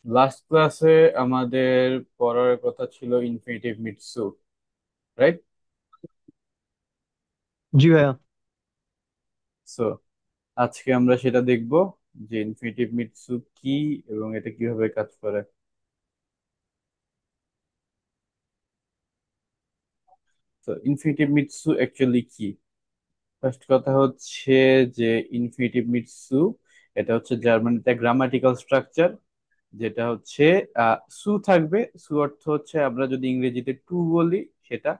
Last ক্লাসে আমাদের পড়ার কথা ছিল ইনফিনিটিভ মিটসু, রাইট? জি ভাইয়া। সো আজকে আমরা সেটা দেখব যে ইনফিনিটিভ মিটসু কি এবং এটা কিভাবে কাজ করে। তো ইনফিনিটিভ মিটসু অ্যাকচুয়ালি কি? ফার্স্ট কথা হচ্ছে যে ইনফিনিটিভ মিটসু এটা হচ্ছে জার্মানিতে গ্রামাটিক্যাল স্ট্রাকচার, যেটা হচ্ছে সু থাকবে। সু অর্থ হচ্ছে আমরা যদি ইংরেজিতে টু বলি সেটা।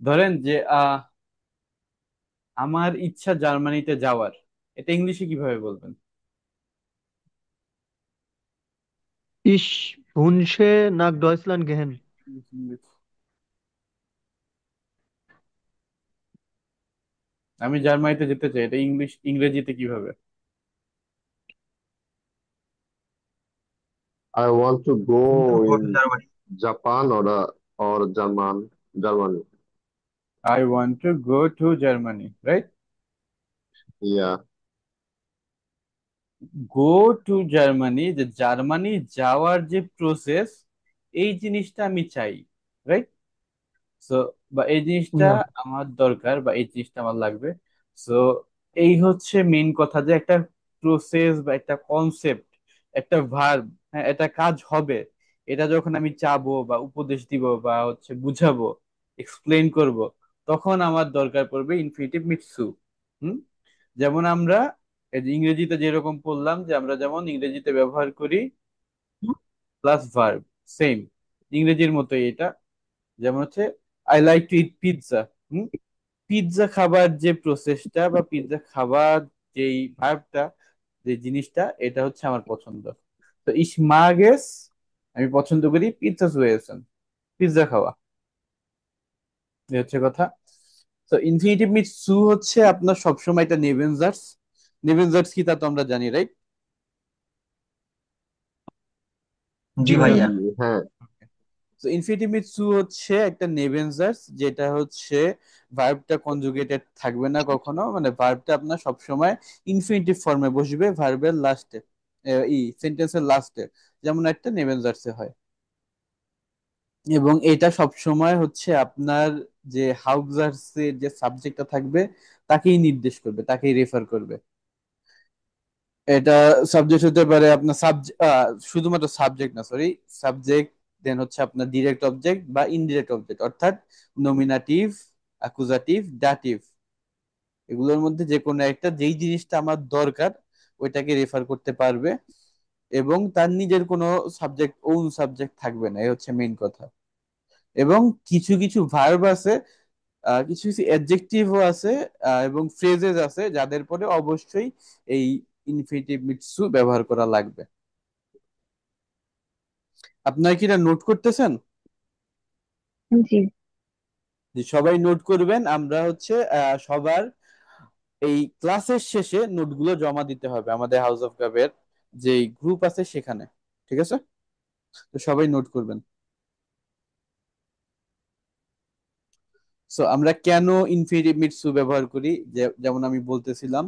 ধরেন যে আমার ইচ্ছা জার্মানিতে যাওয়ার, এটা ইংলিশে কিভাবে বলবেন? Ich wünsche nach Deutschland gehen. আমি জার্মানিতে যেতে চাই, এটা ইংরেজিতে কিভাবে? I want to Want to go go to in Germany. Japan or Germany. I want to go to Germany, right? Yeah. Go to Germany, যে জার্মানি যাওয়ার যে প্রসেস, এই জিনিসটা আমি চাই, রাইট? সো বা এই জিনিসটা Ja. আমার দরকার বা এই জিনিসটা আমার লাগবে। সো এই হচ্ছে মেইন কথা, যে একটা প্রসেস বা একটা কনসেপ্ট, একটা ভার্ব, হ্যাঁ, এটা কাজ হবে। এটা যখন আমি চাবো বা উপদেশ দিব বা হচ্ছে বুঝাবো, এক্সপ্লেইন করব, তখন আমার দরকার পড়বে ইনফিনিটিভ মিটসু। হুম। যেমন আমরা এই যে ইংরেজিতে যেরকম পড়লাম, যে আমরা যেমন ইংরেজিতে ব্যবহার করি প্লাস ভার্ব, সেম ইংরেজির মতোই এটা। যেমন হচ্ছে I like to it pizza. Pizza খাবার যে প্রসেসটা বা পিৎজা খাবার যেই ভার্বটা, যে জিনিসটা, এটা হচ্ছে আমার পছন্দ। তো ইস মাগেস, আমি পছন্দ করি পিৎজা জু এসেন, পিৎজা খাওয়া। এই হচ্ছে কথা। তো ইনফিনিটিভ মিট সু হচ্ছে আপনার সবসময় এটা নেভেনজার্স। নেভেনজার্স কি তা তো আমরা জানি, রাইট? জি ভাইয়া। হ্যাঁ। তো ইনফিনিটিভ মিট সু হচ্ছে একটা নেভেনজার্স, যেটা হচ্ছে ভার্বটা কনজুগেটেড থাকবে না কখনো, মানে ভার্বটা আপনার সবসময় ইনফিনিটিভ ফর্মে বসবে ভার্বের লাস্টে, সেন্টেন্সের লাস্টে, যেমন একটা নেভেনজার্সে হয়। এবং এটা সব সময় হচ্ছে আপনার যে হাউজার্সের যে সাবজেক্টটা থাকবে তাকেই নির্দেশ করবে, তাকেই রেফার করবে। এটা সাবজেক্ট হতে পারে আপনার শুধুমাত্র সাবজেক্ট না, সরি, সাবজেক্ট, দেন হচ্ছে আপনার ডিরেক্ট অবজেক্ট বা ইনডিরেক্ট অবজেক্ট, অর্থাৎ নমিনাটিভ, অ্যাকুজাটিভ, ডাটিভ, এগুলোর মধ্যে যে কোনো একটা, যেই জিনিসটা আমার দরকার ওইটাকে রেফার করতে পারবে। এবং তার নিজের কোনো সাবজেক্ট, ওন সাবজেক্ট থাকবে না, এই হচ্ছে মেইন কথা। এবং কিছু কিছু ভার্ব আছে, কিছু কিছু অ্যাডজেক্টিভও আছে, এবং ফ্রেজেস আছে যাদের পরে অবশ্যই এই ইনফিনিটিভ মিটসু ব্যবহার করা লাগবে। আপনারা কি এটা নোট করতেছেন? জি। যে সবাই নোট করবেন, আমরা হচ্ছে সবার এই ক্লাসের শেষে নোটগুলো জমা দিতে হবে আমাদের হাউস অফ কাবের যে গ্রুপ আছে সেখানে। ঠিক আছে? তো সবাই নোট করবেন। সো আমরা কেন ইনফিনিটিভ মিটসু ব্যবহার করি, যেমন আমি বলতেছিলাম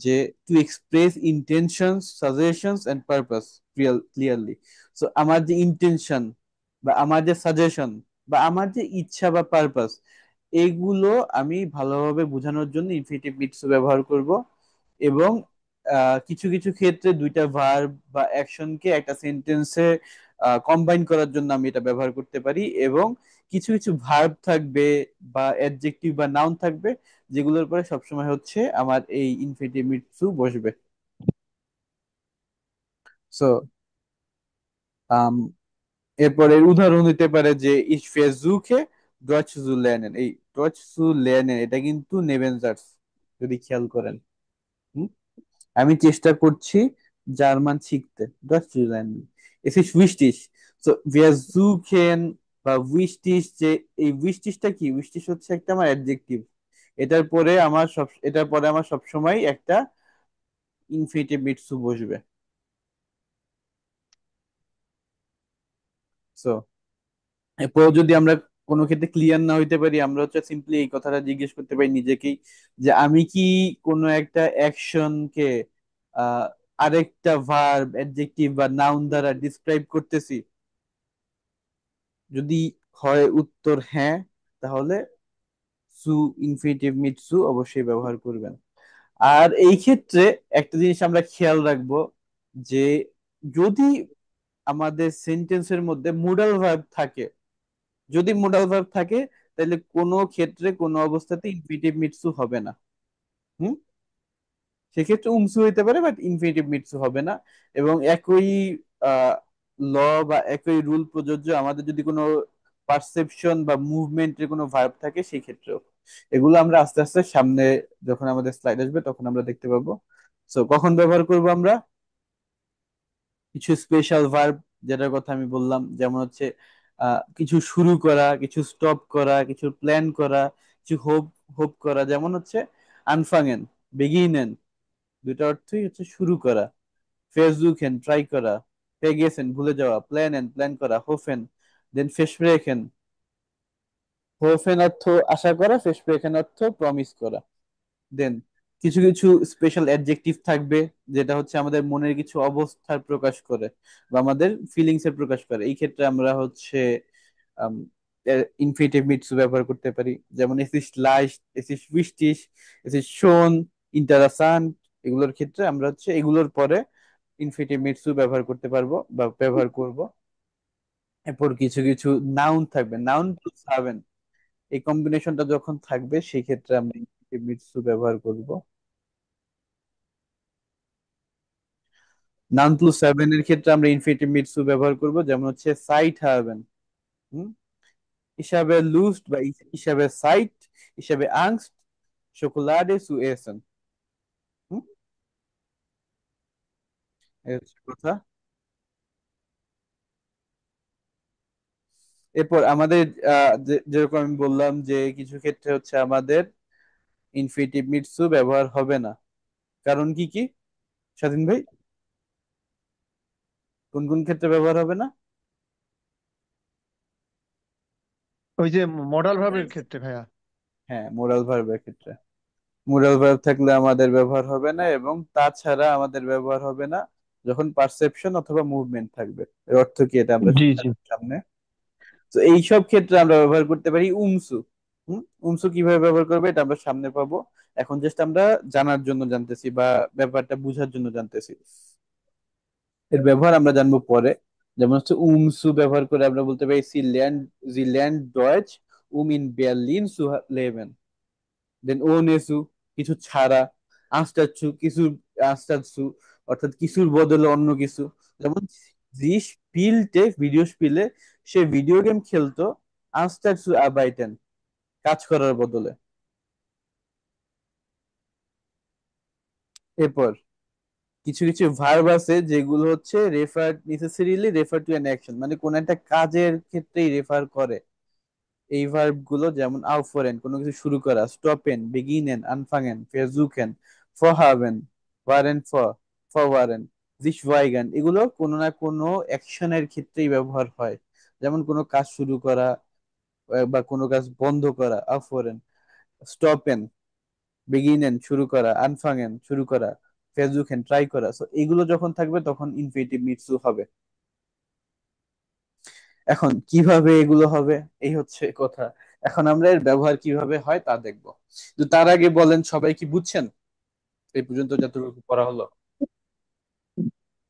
যে to express intentions, suggestions and purpose clearly. So আমার যে ইন্টেনশন বা আমার যে সাজেশন বা আমার যে ইচ্ছা বা পারপাস, এগুলো আমি ভালোভাবে বোঝানোর জন্য ইনফিনিটিভ মিটসু ব্যবহার করব। এবং কিছু কিছু ক্ষেত্রে দুইটা ভার্ব বা অ্যাকশনকে একটা সেন্টেন্সে কম্বাইন করার জন্য আমি এটা ব্যবহার করতে পারি। এবং কিছু কিছু ভার্ব থাকবে বা অ্যাডজেক্টিভ বা নাউন থাকবে, যেগুলোর পরে সবসময় হচ্ছে আমার এই ইনফিনিটিভ টু বসবে। সো এরপরে উদাহরণ দিতে পারে যে ich versuche Deutsch zu lernen। এই Deutsch zu lernen এটা কিন্তু নেবেনজার্স, যদি খেয়াল করেন। হুম? আমি চেষ্টা করছি জার্মান শিখতে, Deutsch zu lernen। Es ist wichtig। So versuchen বা wichtig, যে এই wichtigটা কি, wichtig হচ্ছে একটা আমার অ্যাডজেক্টিভ। এটার পরে আমার সব সময় একটা ইনফিনিটিভ মিটসু বসবে। সো এরপর যদি আমরা কোনো ক্ষেত্রে ক্লিয়ার না হইতে পারি, আমরা হচ্ছে সিম্পলি এই কথাটা জিজ্ঞেস করতে পারি নিজেকেই, যে আমি কি কোনো একটা অ্যাকশনকে আরেকটা ভার্ব অ্যাডজেক্টিভ বা নাউন দ্বারা ডিসক্রাইব করতেছি? যদি হয় উত্তর হ্যাঁ, তাহলে সু, ইনফিনিটিভ মিট সু অবশ্যই ব্যবহার করবেন। আর এই ক্ষেত্রে একটা জিনিস আমরা খেয়াল রাখবো যে যদি আমাদের সেন্টেন্সের মধ্যে মোডাল ভার্ব থাকে, যদি মোডাল ভার্ব থাকে, তাহলে কোনো ক্ষেত্রে কোনো অবস্থাতে ইনফিনিটিভ মিট সু হবে না। হুম। সেক্ষেত্রে উমসু হইতে পারে, বাট ইনফিনিটিভ মিটসু হবে না। এবং একই ল বা একই রুল প্রযোজ্য আমাদের যদি কোনো পারসেপশন বা মুভমেন্টের কোনো ভার্ব থাকে সেই ক্ষেত্রেও। এগুলো আমরা আস্তে আস্তে সামনে যখন আমাদের স্লাইড আসবে তখন আমরা দেখতে পাবো। সো কখন ব্যবহার করব আমরা? কিছু স্পেশাল ভার্ব যেটার কথা আমি বললাম, যেমন হচ্ছে কিছু শুরু করা, কিছু স্টপ করা, কিছু প্ল্যান করা, কিছু হোপ হোপ করা। যেমন হচ্ছে আনফাঙেন, বেগিনেন, দুইটা অর্থই হচ্ছে শুরু করা। ফেসবুকেন, ট্রাই করা। ফেগেসেন, ভুলে যাওয়া। প্ল্যানেন, প্ল্যান করা। হোফেন, দেন ফেসপ্রেখেন। হোফেন অর্থ আশা করা, ফেসপ্রেখেন অর্থ প্রমিস করা। দেন কিছু কিছু স্পেশাল অ্যাডজেক্টিভ থাকবে, যেটা হচ্ছে আমাদের মনের কিছু অবস্থার প্রকাশ করে বা আমাদের ফিলিংস এর প্রকাশ করে। এই ক্ষেত্রে আমরা হচ্ছে ইনফিনিটিভ মিটসু ব্যবহার করতে পারি। যেমন এস ইস লাইস্ট, এস ইস উইস্টিস, এস ইস শোন, ইন্টারাসান্ট। এগুলোর ক্ষেত্রে আমরা হচ্ছে এগুলোর পরে ইনফিনিটিভ মিটসু ব্যবহার করতে পারবো বা ব্যবহার করব। এরপর কিছু কিছু নাউন থাকবে, নাউন প্লাস হাবেন, এই কম্বিনেশনটা যখন থাকবে সেই ক্ষেত্রে আমরা ইনফিনিটিভ মিটসু ব্যবহার করব। নাউন প্লাস হাবেন এর ক্ষেত্রে আমরা ইনফিনিটিভ মিটসু ব্যবহার করব, যেমন হচ্ছে সাইট হাবেন। হুম। হিসাবে লুস্ট বা হিসাবে সাইট, হিসাবে আংস্ট, শোকোলাডে সু এসেন। হুম। এই হচ্ছে কথা। এরপর আমাদের যেরকম আমি বললাম যে কিছু ক্ষেত্রে হচ্ছে আমাদের ইনফিনিটিভ মিটসু ব্যবহার হবে না। কারণ কি কি, স্বাধীন ভাই? কোন কোন ক্ষেত্রে ব্যবহার হবে না? ওই যে মডাল ভার্বের ক্ষেত্রে ভাইয়া। হ্যাঁ, মোরাল ভার্বের ক্ষেত্রে। মোরাল ভার্ব থাকলে আমাদের ব্যবহার হবে না, এবং তাছাড়া আমাদের ব্যবহার হবে না যখন পারসেপশন অথবা মুভমেন্ট থাকবে। এর অর্থ কি এটা আমরা জি জি। সামনে। তো এই সব ক্ষেত্রে আমরা ব্যবহার করতে পারি উমসু। উমসু কিভাবে ব্যবহার করবে এটা আমরা সামনে পাবো। এখন জাস্ট আমরা জানার জন্য জানতেছি বা ব্যাপারটা বুঝার জন্য জানতেছি। এর ব্যবহার আমরা জানবো পরে। যেমন হচ্ছে উমসু ব্যবহার করে আমরা বলতে পারি জি ল্যান্ড ডয়েচ ইন বার্লিন সু লেবেন। দেন ও নেসু, কিছু ছাড়া। আনস্টারছু, কিছু। আনস্টারছু অর্থাৎ কিছুর বদলে অন্য কিছু। যেমন জি স্পিলতে ভিডিও স্পিলে, সে ভিডিও গেম খেলতো আনস্টারছু আবাইটেন, কাজ করার বদলে। এরপর কিছু কিছু ভার্ব আছে যেগুলো হচ্ছে রেফার টু অ্যান অ্যাকশন, মানে কোন একটা কাজের ক্ষেত্রেই রেফার করে। এই ভার্ব গুলো যেমন আউফোরেন, কোনো কিছু শুরু করা। স্টপেন, বেগিনেন, আনফাঙেন, ফেরজুকেন, ফরহাবেন, ওয়ারেন ফরওয়ারেন, জিশওয়াইগান। এগুলো কোনো না কোনো অ্যাকশনের ক্ষেত্রেই ব্যবহার হয়। যেমন কোনো কাজ শুরু করা বা কোনো কাজ বন্ধ করা, আউফোরেন। স্টপেন, বেগিনেন শুরু করা, আনফাঙেন শুরু করা, ফেরজুকেন ট্রাই করা। সো এগুলো যখন থাকবে তখন ইনফিনিটিভ মিটসু হবে। এখন কিভাবে এগুলো হবে, এই হচ্ছে কথা। এখন আমরা এর ব্যবহার কিভাবে হয় তা দেখবো। তো তার আগে বলেন, সবাই কি বুঝছেন এই পর্যন্ত যতটুকু পড়া হলো?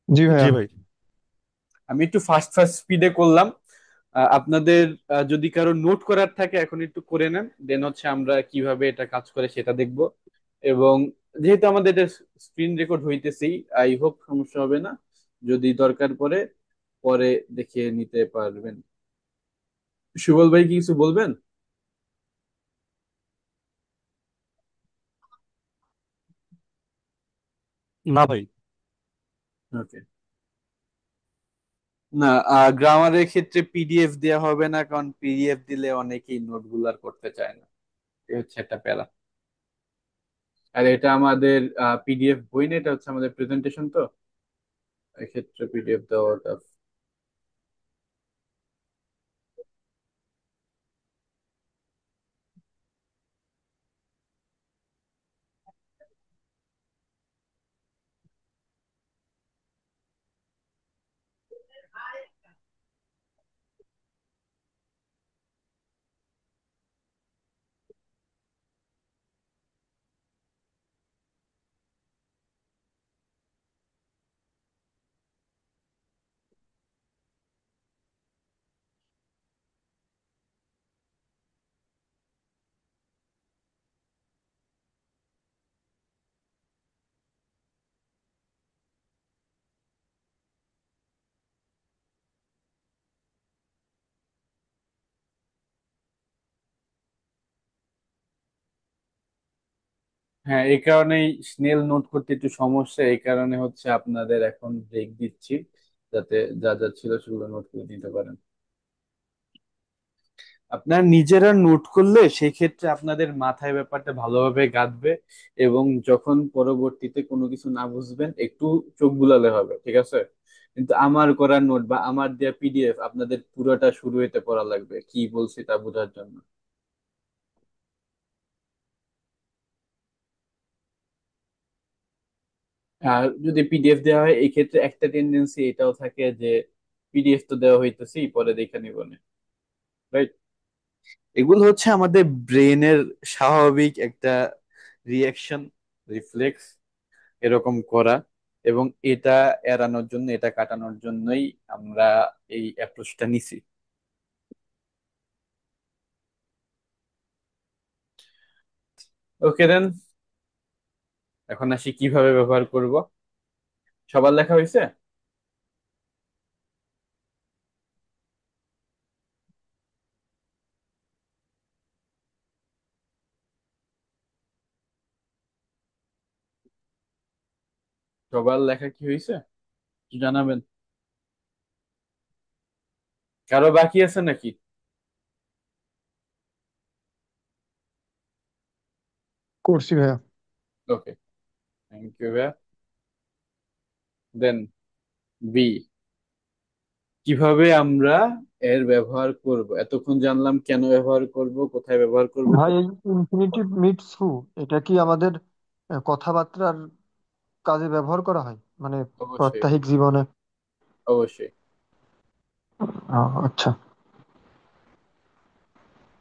জি জি ভাইয়া। ভাই। আমি একটু ফাস্ট ফাস্ট স্পিডে করলাম। আপনাদের যদি কারো নোট করার থাকে এখন একটু করে নেন, দেন হচ্ছে আমরা কিভাবে এটা কাজ করে সেটা দেখব। এবং যেহেতু আমাদের এটা স্ক্রিন রেকর্ড হইতেছেই, আই হোপ সমস্যা হবে না। যদি দরকার পড়ে পরে দেখিয়ে নিতে পারবেন। সুবল ভাই কি কিছু বলবেন? না ভাই। ওকে। না, গ্রামারের ক্ষেত্রে পিডিএফ দেওয়া হবে না, কারণ পিডিএফ দিলে অনেকেই নোট গুলার করতে চায় না। এই হচ্ছে একটা প্যারা। আর এটা আমাদের পিডিএফ বই না, এটা হচ্ছে আমাদের প্রেজেন্টেশন, তো এক্ষেত্রে পিডিএফ দেওয়াটা। হ্যাঁ, এই কারণেই স্নেল নোট করতে একটু সমস্যা, এই কারণে হচ্ছে আপনাদের এখন ব্রেক দিচ্ছি, যাতে যা যা ছিল সেগুলো নোট করে দিতে পারেন। আপনার নিজেরা নোট করলে সেই ক্ষেত্রে আপনাদের মাথায় ব্যাপারটা ভালোভাবে গাঁথবে, এবং যখন পরবর্তীতে কোনো কিছু না বুঝবেন একটু চোখ বুলালে হবে, ঠিক আছে? কিন্তু আমার করা নোট বা আমার দেওয়া পিডিএফ আপনাদের পুরোটা শুরু হইতে পড়া লাগবে কি বলছি তা বোঝার জন্য। আর যদি পিডিএফ দেওয়া হয় এই ক্ষেত্রে একটা টেন্ডেন্সি এটাও থাকে যে পিডিএফ তো দেওয়া হইতেছি পরে দেখে নিব না, রাইট? এগুলো হচ্ছে আমাদের ব্রেনের স্বাভাবিক একটা রিয়াকশন, রিফ্লেক্স এরকম করা, এবং এটা এড়ানোর জন্য, এটা কাটানোর জন্যই আমরা এই অ্যাপ্রোচটা নিছি। ওকে দেন, এখন আসি কিভাবে ব্যবহার করব। সবার লেখা হয়েছে? সবার লেখা কি হয়েছে একটু জানাবেন। কারো বাকি আছে নাকি? করছি ভাইয়া। ওকে, থ্যাংক ইউ ভাইয়া। দেন বি, কিভাবে আমরা এর ব্যবহার করব, এতক্ষণ জানলাম কেন ব্যবহার করব, কোথায় ব্যবহার করব। ভাই এই ইনফিনিটিভ মিটস হু, এটা কি আমাদের কথাবার্তার কাজে ব্যবহার করা হয়, মানে অবশ্যই, প্রাত্যহিক জীবনে? অবশ্যই। আচ্ছা।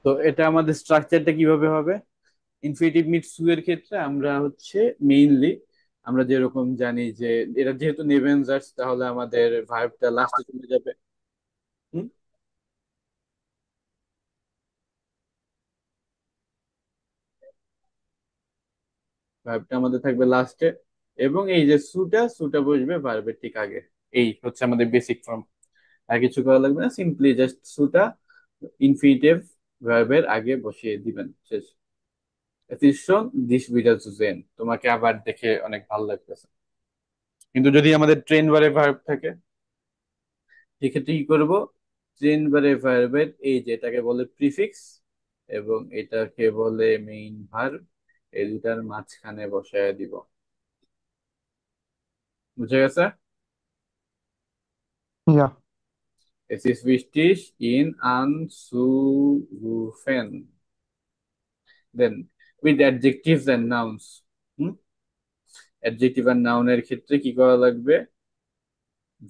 তো এটা আমাদের স্ট্রাকচারটা কিভাবে হবে? ইনফিনিটিভ মিট সু এর ক্ষেত্রে আমরা হচ্ছে মেইনলি, আমরা যেরকম জানি যে এটা যেহেতু নেভেনজার্স তাহলে আমাদের ভার্বটা লাস্টে চলে যাবে। হুম, ভার্বটা আমাদের থাকবে লাস্টে, এবং এই যে সুটা, সুটা বসবে ভার্বের ঠিক আগে। এই হচ্ছে আমাদের বেসিক ফর্ম। আর কিছু করা লাগবে না, সিম্পলি জাস্ট সুটা ইনফিনিটিভ ভার্বের আগে বসিয়ে দিবেন, শেষ। Es ist schon dich wiederzusehen, তোমাকে আবার দেখে অনেক ভালো লাগতেছে। কিন্তু যদি আমাদের ট্রেন বারে ভার্ব থাকে সেক্ষেত্রে কি করব? ট্রেন বারে ভার্বের এই যে এটাকে বলে প্রিফিক্স এবং এটাকে বলে মেইন ভার্ব, এই দুটার মাঝখানে বসায় দিব। বুঝে গেছে? ইয়া। Es ist wichtig, ihn anzurufen. Then with adjectives and nouns, hmm, adjective আর নাউনের ক্ষেত্রে কি করা লাগবে?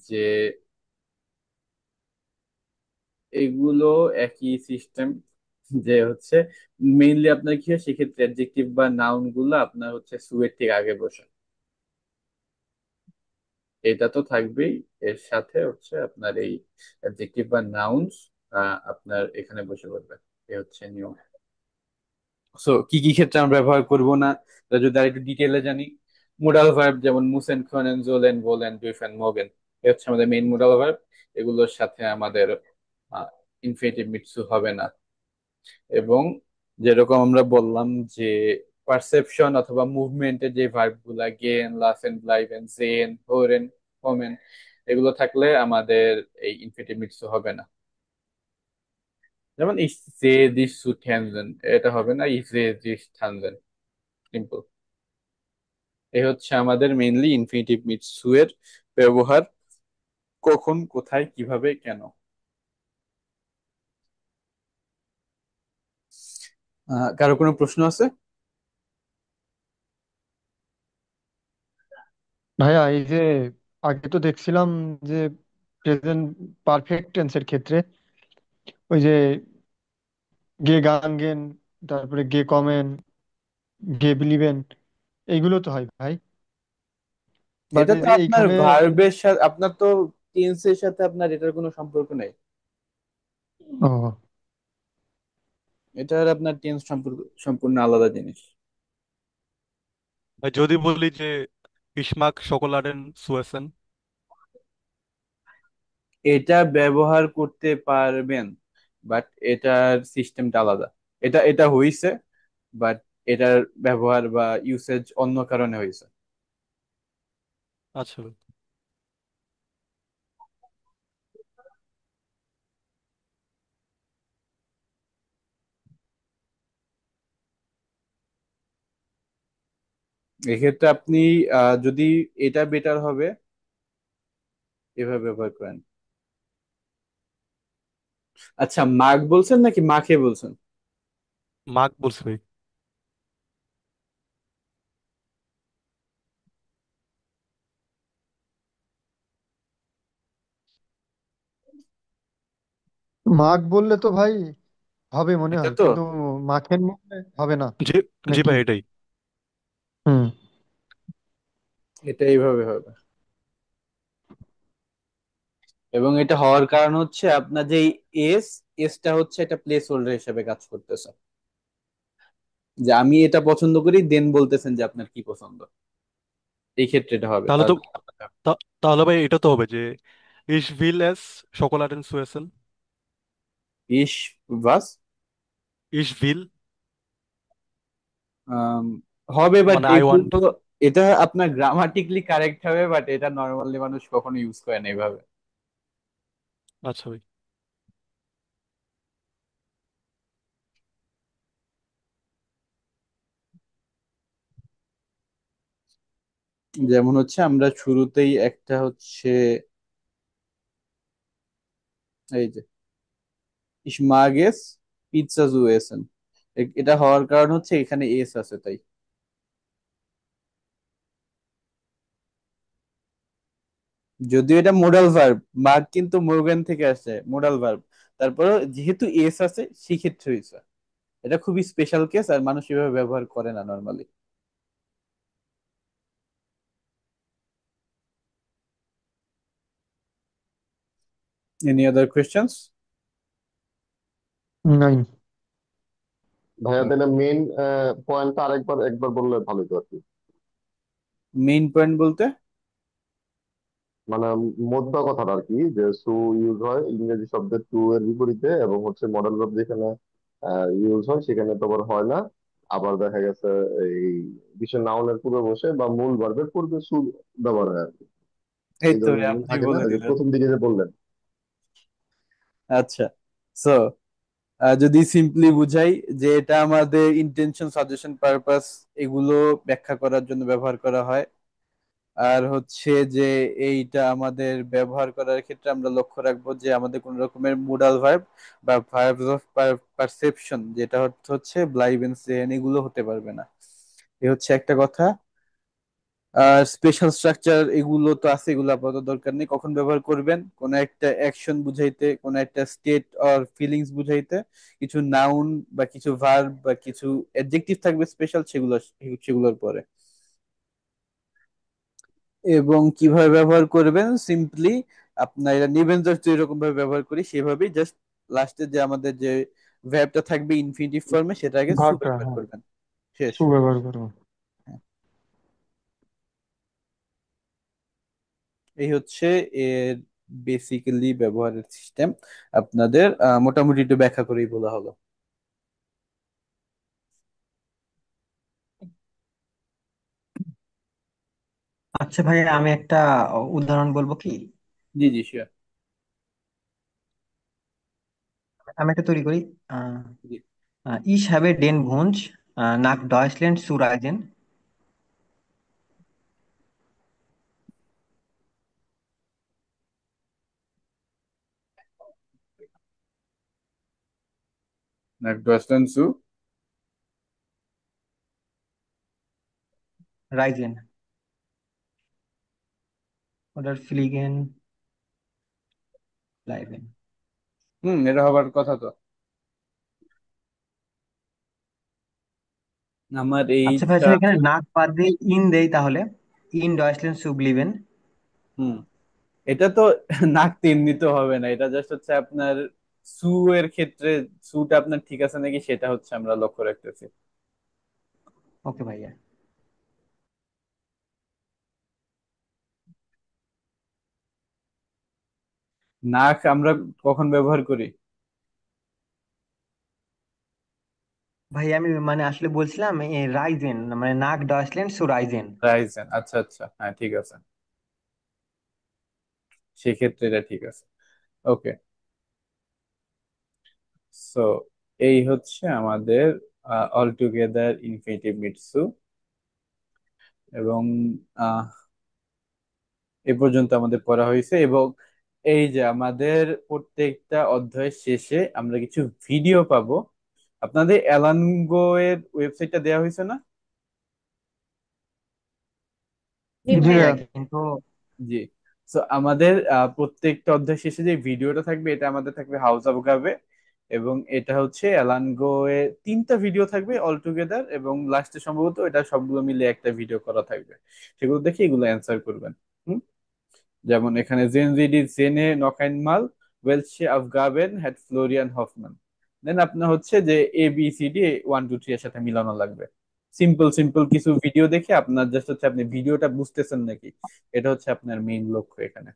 যে এগুলো একই সিস্টেম, যে হচ্ছে মেইনলি আপনার কি হয় সেক্ষেত্রে অ্যাডজেক্টিভ বা নাউন গুলো আপনার হচ্ছে সুয়ের ঠিক আগে বসে। এটা তো থাকবেই, এর সাথে হচ্ছে আপনার এই অ্যাডজেক্টিভ বা নাউন্স আপনার এখানে বসে পড়বে। এ হচ্ছে নিয়ম। সো কি কি ক্ষেত্রে আমরা ব্যবহার করব না তা যদি আর একটু ডিটেলে জানি। মোডাল ভার্ব যেমন মুসেন, খনেন, জোলেন, বোলেন, ডুইফেন, মোগেন, এ হচ্ছে আমাদের মেইন মোডাল ভার্ব। এগুলোর সাথে আমাদের ইনফিনিটিভ মিটসু হবে না। এবং যেরকম আমরা বললাম যে পারসেপশন অথবা মুভমেন্টের যে ভার্ব গুলা গেন, লাফেন, ব্লাইভেন, জেন, হোরেন, হোমেন, এগুলো থাকলে আমাদের এই ইনফিনিটিভ মিটসু হবে না। যেমন ich sehe dich zu tanzen, এটা হবে না ich sehe dich tanzen, simple. এই হচ্ছে আমাদের মেইনলি ইনফিনিটিভ মিটসু এর ব্যবহার, কখন, কোথায়, কিভাবে, কেন। কারো কোনো প্রশ্ন আছে? ভাইয়া এই যে আগে তো দেখছিলাম যে প্রেজেন্ট পারফেক্ট টেন্সের ক্ষেত্রে ওই যে গে গান গেন, তারপরে গে কমেন, গে বিলিভেন, এইগুলো তো হয় ভাই। বাট এটা এই তো যে আপনার এইখানে ভার্বের সাথে, আপনার তো টেন্সের সাথে আপনার এটার কোনো সম্পর্ক নেই। ও, এটা আর আপনার টেন্স সম্পর্ক সম্পূর্ণ আলাদা জিনিস। আর যদি বলি যে ইসমাক শোকোলাডেন সুয়েসেন। এটা ব্যবহার করতে পারবেন, বাট এটার সিস্টেমটা আলাদা। এটা এটা হইছে, বাট এটার ব্যবহার বা ইউসেজ অন্য কারণে হয়েছে। আচ্ছা ভাই। এক্ষেত্রে আপনি যদি এটা বেটার হবে এভাবে ব্যবহার করেন। আচ্ছা, মাগ বলছেন নাকি মাখে বলছেন? মাগ বলছি ভাই। মাগ বললে তো ভাই হবে মনে এটা হয়, তো কিন্তু মাখেন বললে হবে না জি। জি নাকি? ভাই, এটাই। হুম। এটা এইভাবে হবে। এবং এটা হওয়ার কারণ হচ্ছে আপনার যে এস, এসটা হচ্ছে একটা প্লেস হোল্ডার হিসেবে কাজ করতেছে, যে আমি এটা পছন্দ করি দেন বলতেছেন যে আপনার কি পছন্দ। এই ক্ষেত্রে এটা হবে তাহলে তার। তো তাহলে ভাই এটা তো হবে যে ইস ভিল এস শোকোলাডেন সুয়েসেন। ইস বাস ইস ভিল হবে, বাট মানে আই ওয়ান্ট। এগুলো এটা আপনার গ্রামাটিক্যালি কারেক্ট হবে, বাট এটা নর্মালি মানুষ কখনো ইউজ করে না এইভাবে। আচ্ছা ভাই। যেমন হচ্ছে আমরা শুরুতেই একটা হচ্ছে এই যে ইসমাগেস পিৎজা জুয়েসেন, এটা হওয়ার কারণ হচ্ছে এখানে এস আছে তাই। যদিও এটা মোডাল ভার্ব, মাগ কিন্তু মোরগান থেকে আসছে মোডাল ভার্ব, তারপরে যেহেতু এস আছে সেক্ষেত্রে হয়েছে। এটা খুবই স্পেশাল কেস আর মানুষ এভাবে ব্যবহার করে না নর্মালি। Any other questions? নাই। ভাইয়া তাহলে মেইন পয়েন্টটা আরেকবার একবার বললে ভালো হতো আর কি। মেইন পয়েন্ট বলতে? মানে মোদ্দা কথাটা আর কি, যে সু ইউজ হয় ইংরেজি শব্দের টু এর বিপরীতে, এবং হচ্ছে মডেল ভার্ব যেখানে ইউজ হয় সেখানে তো আবার হয় না। আবার দেখা গেছে এই বিশেষ নাউনের পূর্বে বসে বা মূল ভার্বের পূর্বে সু ব্যবহার হয় আর কি। এই এই তো ধরনের জিনিস আপনি থাকে না, বলে ওই যে দিলেন। প্রথম দিকে যে বললেন। আচ্ছা, সো যদি সিম্পলি বুঝাই যে এটা আমাদের ইন্টেনশন, সাজেশন, পারপাস এগুলো ব্যাখ্যা করার জন্য ব্যবহার করা হয়। আর হচ্ছে যে এইটা আমাদের ব্যবহার করার ক্ষেত্রে আমরা লক্ষ্য রাখবো যে আমাদের কোন রকমের মুডাল ভার্ব বা ভার্বস অফ পারসেপশন, যেটা হচ্ছে ব্লাইভেন্স এগুলো হতে পারবে না। এ হচ্ছে একটা কথা। আর স্পেশাল স্ট্রাকচার এগুলো তো আছে, এগুলো আপাতত দরকার নেই। কখন ব্যবহার করবেন? কোন একটা অ্যাকশন বুঝাইতে, কোন একটা স্টেট অর ফিলিংস বুঝাইতে, কিছু নাউন বা কিছু ভার্ব বা কিছু অ্যাডজেক্টিভ থাকবে স্পেশাল, সেগুলোর পরে। এবং কিভাবে ব্যবহার করবেন? সিম্পলি আপনার এটা নিবেন, জাস্ট এরকম ভাবে ব্যবহার করি সেভাবেই, জাস্ট লাস্টে যে আমাদের যে ভার্বটা থাকবে ইনফিনিটিভ ফর্মে সেটা আগে সু ভাগটা, ব্যবহার হ্যাঁ, করবেন। শেষ। সুব্যবহার করবো। হ্যাঁ, এই হচ্ছে এর বেসিক্যালি ব্যবহারের সিস্টেম। আপনাদের মোটামুটি একটু ব্যাখ্যা করেই বলা হলো। আচ্ছা ভাই, আমি একটা উদাহরণ বলবো কি? জি জি শিওর। আমি একটা তৈরি করি। Ich habe den Wunsch, nach Deutschland zu reisen. Deutschland সু Reisen oder fliegen bleiben. এটা হবার কথা তো। আমার এই আচ্ছা ভাই, ইচ্ছা যদি আছে। এখানে নাক বাদ দিয়ে ইন দেই তাহলে ইন ডয়েচল্যান্ড zu blieben. হুম এটা তো নাকতে এমনিতে হবে না, এটা জাস্ট হচ্ছে আপনার সু এর ক্ষেত্রে সুটা আপনার ঠিক আছে নাকি সেটা হচ্ছে আমরা লক্ষ্য রাখতেছি। ওকে ভাইয়া। নাক আমরা কখন ব্যবহার করি? ভাই আমি মানে আসলে বলছিলাম রাইজেন, মানে নাক ডয়েসল্যান্ড সো রাইজেন। রাইজেন, আচ্ছা আচ্ছা, হ্যাঁ ঠিক আছে, সেক্ষেত্রে এটা ঠিক আছে। ওকে, সো এই হচ্ছে আমাদের অল টুগেদার ইনফিনিটিভ মিটসু। এবং আহ এ পর্যন্ত আমাদের পড়া হয়েছে। এবং এই যে আমাদের প্রত্যেকটা অধ্যায়ের শেষে আমরা কিছু ভিডিও পাবো। আপনাদের অ্যালানগো এর ওয়েবসাইটটা দেওয়া হয়েছে না? জি জি জি ভাইয়া, ভাইয়া। কিন্তু জি। তো আমাদের প্রত্যেকটা অধ্যায় শেষে যে ভিডিওটা থাকবে এটা আমাদের থাকবে হাউস অফ গাবে। এবং এটা হচ্ছে অ্যালানগো এ তিনটা ভিডিও থাকবে অল টুগেদার, এবং লাস্টে সম্ভবত এটা সবগুলো মিলে একটা ভিডিও করা থাকবে। সেগুলো দেখে এগুলো অ্যান্সার করবেন। হুম। যেমন এখানে জেনজিডি জেনে নকাইনমাল ওয়েলসে আফগাবেন হ্যাট ফ্লোরিয়ান হফম্যান। দেন আপনার হচ্ছে যে এ বি সি ডি 1 2 3 এর সাথে মিলানো লাগবে। সিম্পল সিম্পল কিছু ভিডিও দেখে আপনার জাস্ট হচ্ছে আপনি ভিডিওটা বুঝতেছেন নাকি, এটা হচ্ছে আপনার মেইন লক্ষ্য এখানে।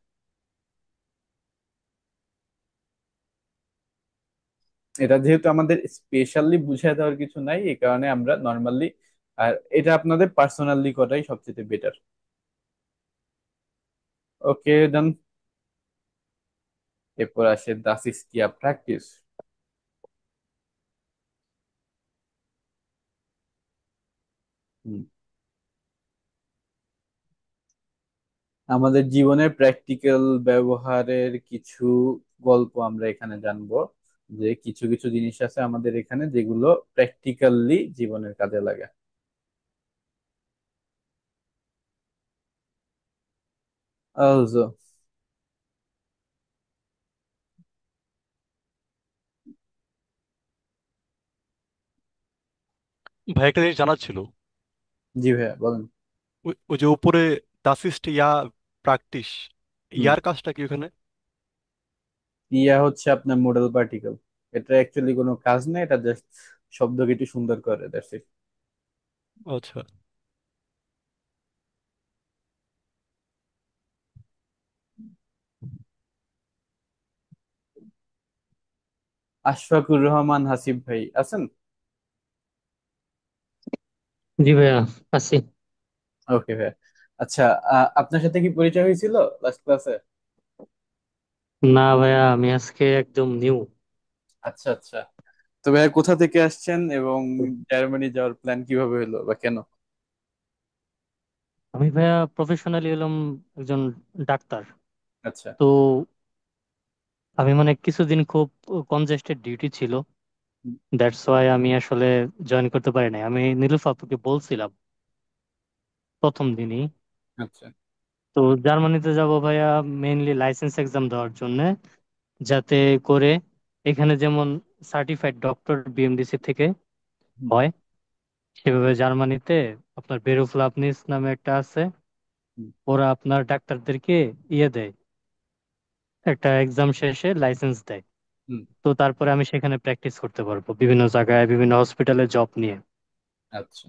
এটা যেহেতু আমাদের স্পেশালি বুঝিয়ে দেওয়ার কিছু নাই, এই কারণে আমরা নর্মালি, আর এটা আপনাদের পার্সোনালি করাই সবচেয়ে বেটার। ওকে ডান। এরপর আসে দাস ইজ কিয়া প্র্যাকটিস। আমাদের জীবনের প্র্যাকটিক্যাল ব্যবহারের কিছু গল্প আমরা এখানে জানবো। যে কিছু কিছু জিনিস আছে আমাদের এখানে যেগুলো প্র্যাকটিক্যালি জীবনের কাজে লাগে। Also, ভাই একটা জিনিস জানার ছিল। জি ভাইয়া বলেন। ওই যে উপরে দাসিস্ট ইয়া প্র্যাকটিস, হুম। ইয়ার কাজটা কি ওখানে? ইয়া হচ্ছে আপনার মোডাল পার্টিকেল। এটা অ্যাকচুয়ালি কোনো কাজ নেই, এটা জাস্ট শব্দকে একটু সুন্দর করে, দ্যাটস ইট। আচ্ছা। আশফাকুর রহমান হাসিব ভাই আছেন? জি ভাইয়া, আছি। ওকে ভাইয়া। আচ্ছা, আপনার সাথে কি পরিচয় হয়েছিল লাস্ট ক্লাসে? না ভাইয়া, আমি আজকে একদম নিউ। আচ্ছা আচ্ছা। তো ভাইয়া কোথা থেকে আসছেন এবং জার্মানি যাওয়ার প্ল্যান কিভাবে হলো বা কেন? আমি ভাইয়া প্রফেশনালি হলাম একজন ডাক্তার। আচ্ছা। তো আমি মানে কিছুদিন খুব কনজেস্টেড ডিউটি ছিল, হুম। দ্যাটস ওয়াই আমি আসলে জয়েন করতে পারি নাই। আমি নীলুফা আপুকে বলছিলাম প্রথম দিনই। আচ্ছা। তো জার্মানিতে যাব ভাইয়া মেইনলি লাইসেন্স এক্সাম দেওয়ার জন্য, যাতে করে এখানে যেমন সার্টিফাইড ডক্টর বিএমডিসি থেকে হুম। হয়, সেভাবে জার্মানিতে আপনার বেরুফ লাভনিস নামে একটা আছে, হুম। ওরা আপনার ডাক্তারদেরকে ইয়ে দেয়, একটা এক্সাম শেষে লাইসেন্স দেয়। হুম। তো তারপরে আমি সেখানে প্র্যাকটিস করতে পারবো বিভিন্ন জায়গায় বিভিন্ন হসপিটালে জব নিয়ে। আচ্ছা।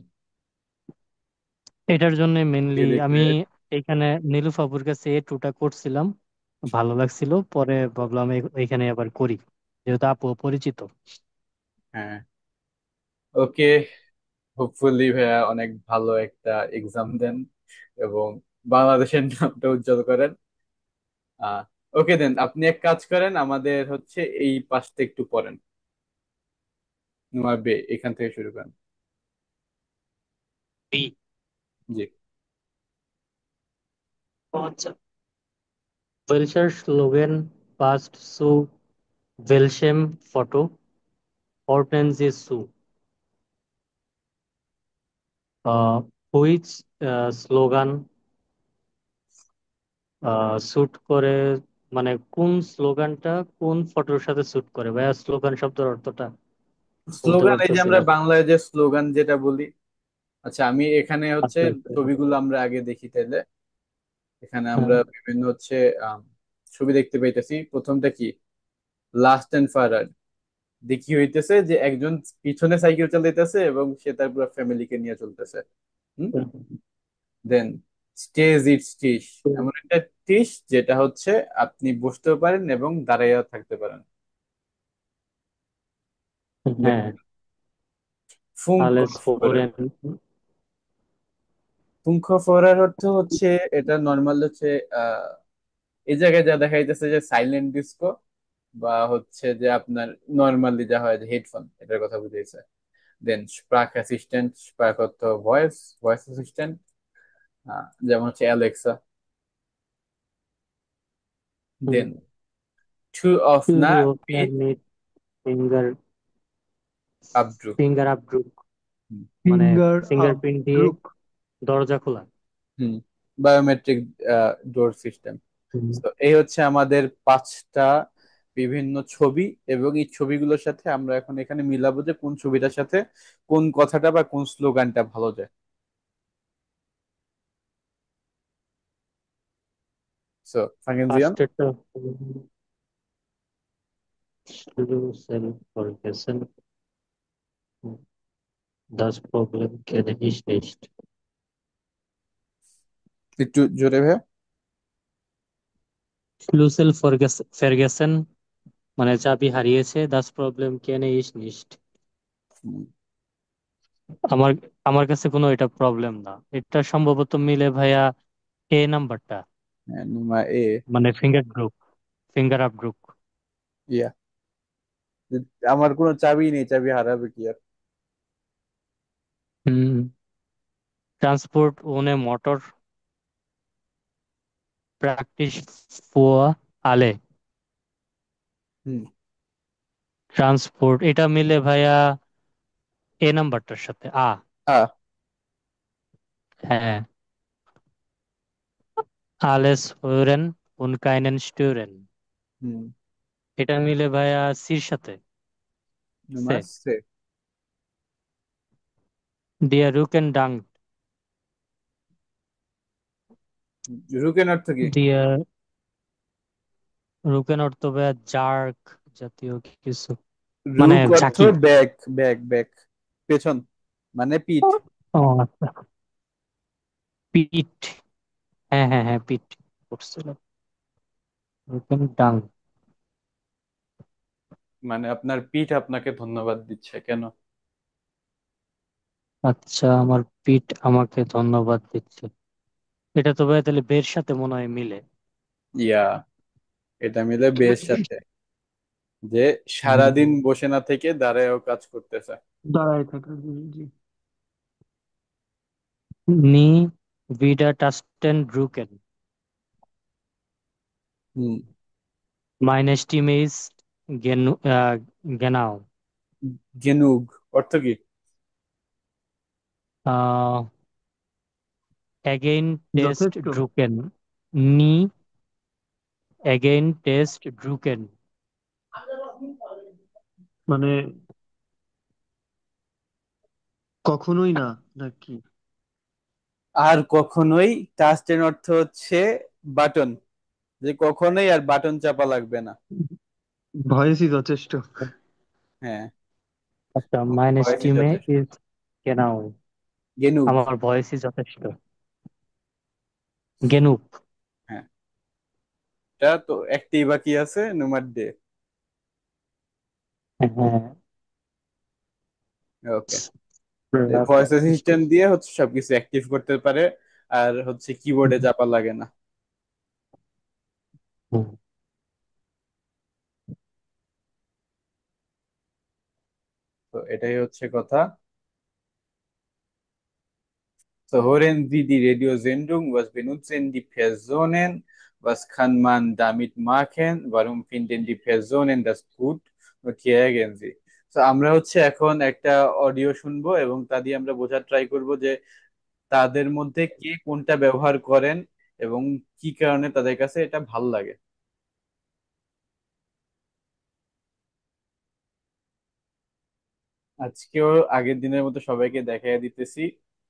এটার জন্য মেনলি ভেরি আমি গ্রেট। এখানে নীলুফাপুর কাছে A2টা করছিলাম, ভালো লাগছিল, পরে ভাবলাম এখানে আবার করি, যেহেতু আপু পরিচিত। হ্যাঁ। ওকে, হোপফুলি ভাইয়া অনেক ভালো একটা এক্সাম দেন এবং বাংলাদেশের নামটা উজ্জ্বল করেন। আহ ওকে দেন, আপনি এক কাজ করেন, আমাদের হচ্ছে এই পাশটা একটু পড়েন। নোয়াবে এখান থেকে শুরু করেন। এই, জি। আচ্ছা। ওয়েলশার স্লোগান পাস্ট সু ওয়েলশেম ফটো অর্টেনজি সু, হুইচ স্লোগান স্যুট করে, মানে কোন স্লোগানটা কোন ফটোর সাথে স্যুট করে ভাইয়া? স্লোগান শব্দের অর্থটা বলতে স্লোগান, এই যে পারতেছি আমরা না। বাংলায় যে স্লোগান যেটা বলি। আচ্ছা, আমি এখানে হচ্ছে আচ্ছা আচ্ছা। ছবিগুলো আমরা আগে দেখি তাইলে। এখানে হ্যাঁ। আমরা বিভিন্ন হচ্ছে আম, ছবি দেখতে পাইতেছি। প্রথমটা কি? লাস্ট এন্ড ফারার। দেখি হইতেছে যে একজন পিছনে সাইকেল চালাইতেছে এবং সে তার পুরো ফ্যামিলিকে নিয়ে চলতেছে। হুম। দেন স্টেজ ইট স্টিশ, এমন একটা টিস যেটা হচ্ছে আপনি বসতেও পারেন এবং দাঁড়াইয়া থাকতে পারেন। হ্যাঁ। আলেস ফুংকফোরেন। ফোরেন। ফুংকফোরের অর্থ হচ্ছে, এটা নর্মাল হচ্ছে আহ এই জায়গায় যা দেখা যাইতেছে যে সাইলেন্ট ডিস্কো, বা হচ্ছে যে আপনার নর্মালি যা হয় যে হেডফোন, এটার কথা বুঝাইছে। দেন স্প্রাক অ্যাসিস্ট্যান্ট, স্প্রাক অর্থ ভয়েস, ভয়েস অ্যাসিস্ট্যান্ট, যেমন হচ্ছে অ্যালেক্সা। দেন টু অফ টু না ওপেন পিট নিড ফিঙ্গার, আপড্রু। ফিঙ্গার আপড্রুক, মানে ফিঙ্গার আপ ফিঙ্গারপ্রিন্ট দিয়ে ড্রুক। দরজা খোলা। হুম, বায়োমেট্রিক ডোর সিস্টেম। হুম। তো এই হচ্ছে আমাদের পাঁচটা বিভিন্ন ছবি, এবং এই ছবিগুলোর সাথে আমরা এখন এখানে মিলাবো যে কোন ছবিটার সাথে কোন কথাটা বা কোন স্লোগানটা ভালো যায়। So function. ফার্স্টেরটা স্লো সেল ফরগেসন, দাস প্রবলেম কেন ইস নিস্ট। একটু জোরে ভাই। স্লো সেল ফেরগেসন মানে চাবি হারিয়েছে, দাস প্রবলেম কেন ইস নিস্ট। আমার আমার কাছে কোনো এটা প্রবলেম না, এটা সম্ভবত মিলে ভাইয়া এ নাম্বারটা, নুমা এ। মানে finger group, finger up group. Yeah, আমার কোনো চাবি নেই, চাবি হারাবে কি আর। হুম। ট্রান্সপোর্ট ওনে মোটর প্র্যাকটিস ফুয়া আলে। হুম। ট্রান্সপোর্ট এটা মিলে ভাইয়া এ নাম্বারটার সাথে আ। হ্যাঁ। আলেস ওরেন উনকাইনেন স্টুরেন, হুম। এটা মিলে ভাইয়া সির সাথে নুমা সে। সে। দিয়া রুকেন ডাং, রুকেন অর্থ কি? দিয়া রুকেন অর্থ ভাইয়া জার্ক জাতীয় কিছু, মানে রুক অর্থ ঝাঁকি। ব্যাক, ব্যাক ব্যাক, পেছন, মানে পিঠ। ও আচ্ছা, পিট। হ্যাঁ হ্যাঁ হ্যাঁ, পিট করছিল। রুকেন ডাং। মানে আপনার পিঠ আপনাকে ধন্যবাদ দিচ্ছে কেন? আচ্ছা, আমার পিট আমাকে ধন্যবাদ দিচ্ছে, এটা তো ভাই তাহলে বের সাথে মনে হয় মিলে। ইয়া, এটা মিলে বেশ সাথে, যে হুম। সারাদিন বসে না থেকে দাঁড়ায়ও কাজ করতেছে। দাঁড়ায় থাকা, জি জি। নি ভিডা টাস্টেন ব্রুকেন, হুম। meine Stimme ist genau. গেনুগ অর্থ কি? Äh, again test যথেষ্ট। drucken. Nie again test drucken. মানে কখনোই না নাকি? আর কখনোই, টাচটেন অর্থ হচ্ছে বাটন, যে কখনোই আর বাটন চাপা লাগবে না। ভয়েসই যথেষ্ট। হ্যাঁ, আচ্ছা, meine ভয়েসই Stimme যথেষ্ট। ist genau. গেনুগ। আমার ভয়েসই যথেষ্ট। genug. হ্যাঁ, এটা তো একটাই বাকি আছে, নুমার ডে। হ্যাঁ। ওকে। ভয়েস অ্যাসিস্ট্যান্ট দিয়ে হচ্ছে সবকিছু অ্যাক্টিভ করতে পারে, আর হচ্ছে কিবোর্ডে চাপা লাগে না। হুম। তো এটাই হচ্ছে কথা। So hören Sie die Radiosendung? Was benutzen die Personen? Was kann man damit machen? Warum finden die Personen das gut? Notieren Sie. তো আমরা হচ্ছে এখন একটা অডিও শুনবো, এবং তা দিয়ে আমরা বোঝার ট্রাই করব যে তাদের মধ্যে কে কোনটা ব্যবহার করেন, এবং কি কারণে তাদের কাছে এটা ভাল লাগে। আজকেও আগের দিনের মতো সবাইকে দেখাই দিতেছি।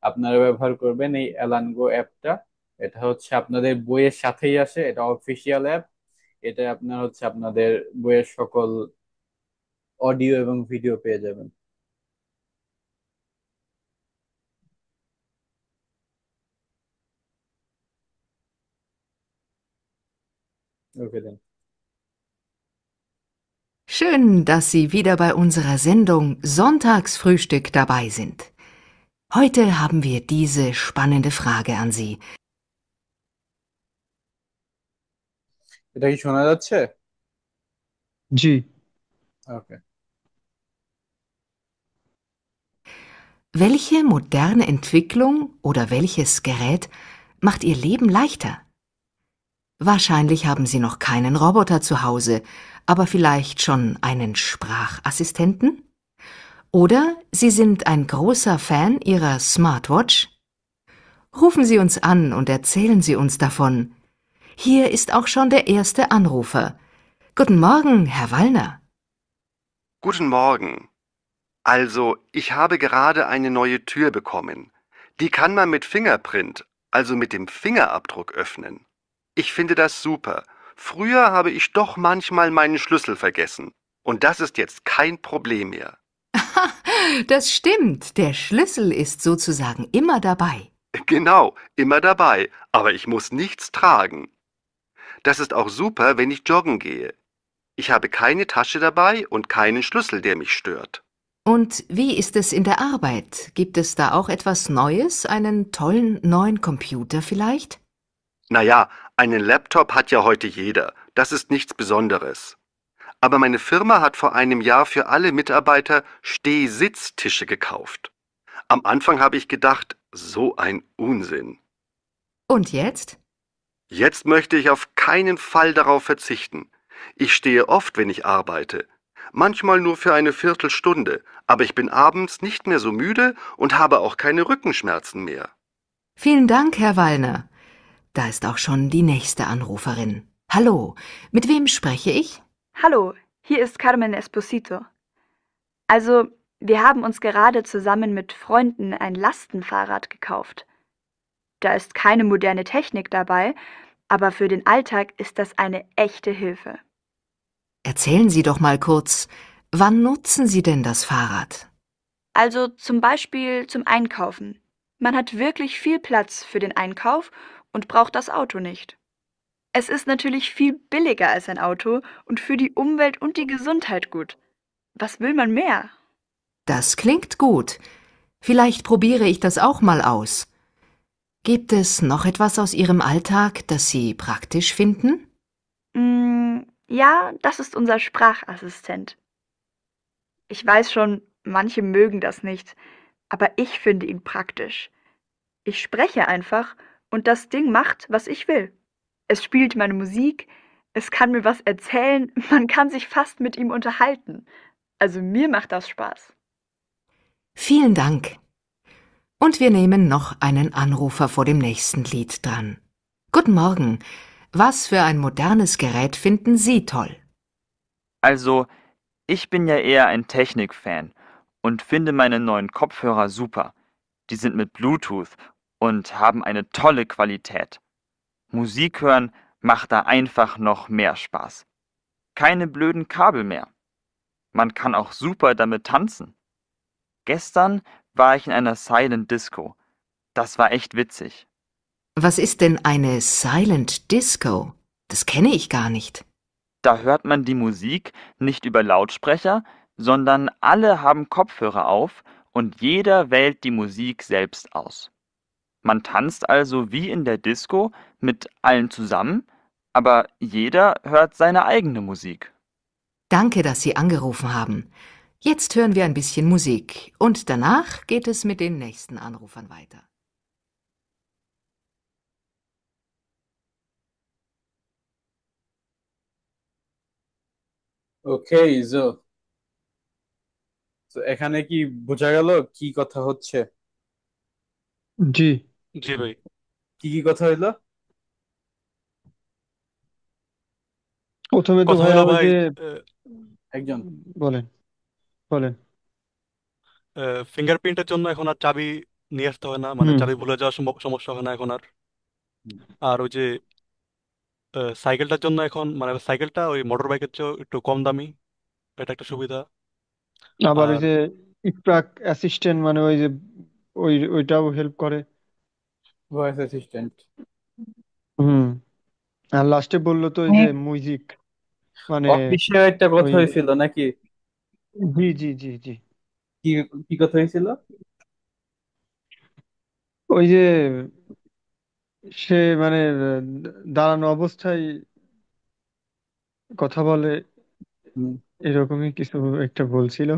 আপনারা ব্যবহার করবেন এই অ্যালানগো অ্যাপটা। এটা হচ্ছে আপনাদের বইয়ের সাথেই আসে, এটা অফিসিয়াল অ্যাপ। এটা আপনার হচ্ছে আপনাদের বইয়ের সকল অডিও এবং ভিডিও পেয়ে যাবেন। ওকে দেন। Schön, dass Sie wieder bei unserer Sendung Sonntagsfrühstück dabei sind. Heute haben wir diese spannende Frage an Sie. এটা কি শোনা যাচ্ছে? জি। ওকে। Welche moderne Entwicklung oder welches Gerät macht Ihr Leben leichter? Wahrscheinlich haben Sie noch keinen Roboter zu Hause, aber vielleicht schon einen Sprachassistenten? Oder Sie sind ein großer Fan Ihrer Smartwatch? Rufen Sie uns an und erzählen Sie uns davon. Hier ist auch schon der erste Anrufer. Guten Morgen, Herr Wallner. Guten Morgen. Also, ich habe gerade eine neue Tür bekommen. Die kann man mit Fingerprint, also mit dem Fingerabdruck öffnen. Ich finde das super. Früher habe ich doch manchmal meinen Schlüssel vergessen. Und das ist jetzt kein Problem mehr. Das stimmt, der Schlüssel ist sozusagen immer dabei. Genau, immer dabei, aber ich muss nichts tragen. Das ist auch super, wenn ich joggen gehe. Ich habe keine Tasche dabei und keinen Schlüssel, der mich stört. Und wie ist es in der Arbeit? Gibt es da auch etwas Neues, einen tollen neuen Computer vielleicht? Naja, einen Laptop hat ja heute jeder. Das ist nichts Besonderes. Aber meine Firma hat vor einem Jahr für alle Mitarbeiter Steh-Sitz-Tische gekauft. Am Anfang habe ich gedacht, so ein Unsinn. Und jetzt? Jetzt möchte ich auf keinen Fall darauf verzichten. Ich stehe oft, wenn ich arbeite. Manchmal nur für eine Viertelstunde, aber ich bin abends nicht mehr so müde und habe auch keine Rückenschmerzen mehr. Vielen Dank, Herr Wallner. Da ist auch schon die nächste Anruferin. Hallo, mit wem spreche ich? Hallo, hier ist Carmen Esposito. Also, wir haben uns gerade zusammen mit Freunden ein Lastenfahrrad gekauft. Da ist keine moderne Technik dabei, aber für den Alltag ist das eine echte Hilfe. Erzählen Sie doch mal kurz, wann nutzen Sie denn das Fahrrad? Also zum Beispiel zum Einkaufen. Man hat wirklich viel Platz für den Einkauf und braucht das Auto nicht. Es ist natürlich viel billiger als ein Auto und für die Umwelt und die Gesundheit gut. Was will man mehr? Das klingt gut. Vielleicht probiere ich das auch mal aus. Gibt es noch etwas aus Ihrem Alltag, das Sie praktisch finden? Ja, das ist unser Sprachassistent. Ich weiß schon, manche mögen das nicht, aber ich finde ihn praktisch. Ich spreche einfach und das Ding macht, was ich will. Es spielt meine Musik, es kann mir was erzählen, man kann sich fast mit ihm unterhalten. Also mir macht das Spaß. Vielen Dank. Und wir nehmen noch einen Anrufer vor dem nächsten Lied dran. Guten Morgen. Was für ein modernes Gerät finden Sie toll? Also, ich bin ja eher ein Technik-Fan und finde meine neuen Kopfhörer super. Die sind mit Bluetooth und haben eine tolle Qualität. Musik hören macht da einfach noch mehr Spaß. Keine blöden Kabel mehr. Man kann auch super damit tanzen. Gestern war ich in einer Silent Disco. Das war echt witzig. Was ist denn eine Silent Disco? Das kenne ich gar nicht. Da hört man die Musik nicht über Lautsprecher, sondern alle haben Kopfhörer auf und jeder wählt die Musik selbst aus. Man tanzt also wie in der Disco mit allen zusammen, aber jeder hört seine eigene Musik. Danke, dass Sie angerufen haben. Jetzt hören wir ein bisschen Musik und danach geht es mit den nächsten Anrufern weiter. ওকে ইজো, তো এখানে কি বোঝা গেল কি কথা হচ্ছে? জি। জি ভাই। কি কি কথা হইলো? প্রথমে তো কথা ভাইয়া হলো ওই ভাই, যে একজন বলেন বলেন। ফিঙ্গারপ্রিন্টের জন্য এখন আর চাবি নিয়ে আসতে হয় না, মানে হুম। চাবি ভুলে যাওয়ার সমস্যা হয় না এখন আর। আর ওই যে সাইকেলটার জন্য এখন মানে সাইকেলটা ওই মোটর বাইকের চেয়েও একটু কম দামি, এটা একটা সুবিধা। আবার ওই আর যে ইকরাক অ্যাসিস্ট্যান্ট মানে ওই যে ওইটাও হেল্প করে। Voice assistant. হুম। আর লাস্টে বললো তো ওই যে হ্যাঁ, মিউজিক। মানে অফিসে একটা কথা ওই হয়েছিল নাকি? জি জি জি জি কি কি কথা হয়েছিল? ওই যে সে মানে দাঁড়ানো অবস্থায় কথা বলে, হুম। এরকমই কিছু একটা বলছিল।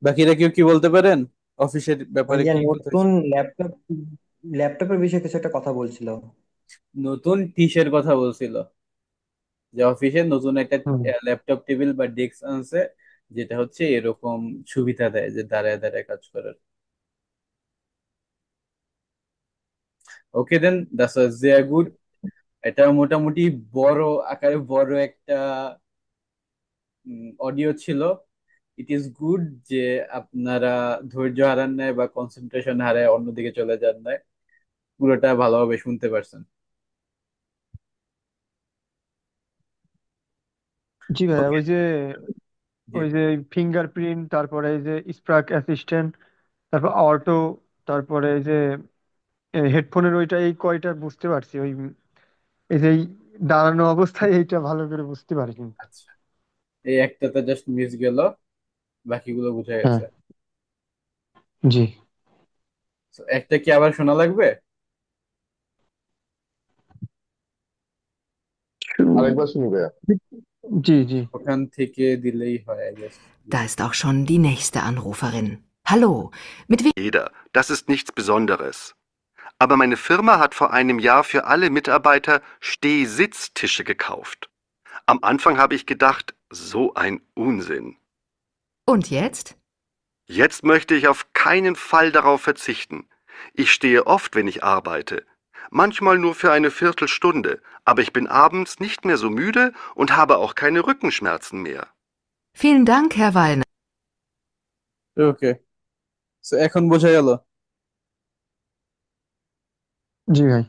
বাকিরা কেউ কি বলতে পারেন অফিসের ওই ব্যাপারে যে কি কথা নতুন হয়েছিল? ল্যাপটপের বিষয়ে কিছু একটা কথা বলছিল। নতুন টিসের কথা বলছিল, যে অফিসে নতুন একটা হুম। ল্যাপটপ টেবিল বা ডেস্ক আনছে, যেটা হচ্ছে এরকম সুবিধা দেয় যে দাঁড়ায় দাঁড়ায় কাজ করার। ওকে দেন, দ্যাটস দে আর গুড। এটা মোটামুটি বড় আকারে বড় একটা অডিও ছিল। ইট ইজ গুড যে আপনারা ধৈর্য হারান নাই বা কনসেন্ট্রেশন হারায় অন্যদিকে চলে যান নাই, পুরোটা ভালোভাবে শুনতে পারছেন। জি ভাইয়া, ওকে। জি। ওই যে ফিঙ্গারপ্রিন্ট, তারপরে এই যে স্পার্ক অ্যাসিস্ট্যান্ট, তারপর অটো, তারপরে এই যে হেডফোনের ওইটা, এই কয়টা বুঝতে পারছি। ওই এই যে এই দাঁড়ানো অবস্থায় এইটা ভালো করে বুঝতে পারিনি। আচ্ছা, এই একটাতে জাস্ট মিস গেল, বাকিগুলো বুঝা হ্যাঁ। গেছে। জি। So, একটা কি আবার শোনা লাগবে? আরেকবার শুনি ভাইয়া। জি জি। ওখান থেকে দিলেই হয়, I guess. Da ist auch schon die nächste Anruferin. Hallo, mit wem? Jeder. Das ist nichts Besonderes. Aber meine Firma hat vor einem Jahr für alle Mitarbeiter Steh-Sitz-Tische gekauft. Am Anfang habe ich gedacht, so ein Unsinn. Und jetzt? Jetzt möchte ich auf keinen Fall darauf verzichten. Ich stehe oft, wenn ich arbeite. Manchmal nur für eine Viertelstunde, aber ich bin abends nicht mehr so müde und habe auch keine Rückenschmerzen mehr. Vielen Dank, Herr Wallner. Okay, so এখন বোঝা গেল। জি ভাই।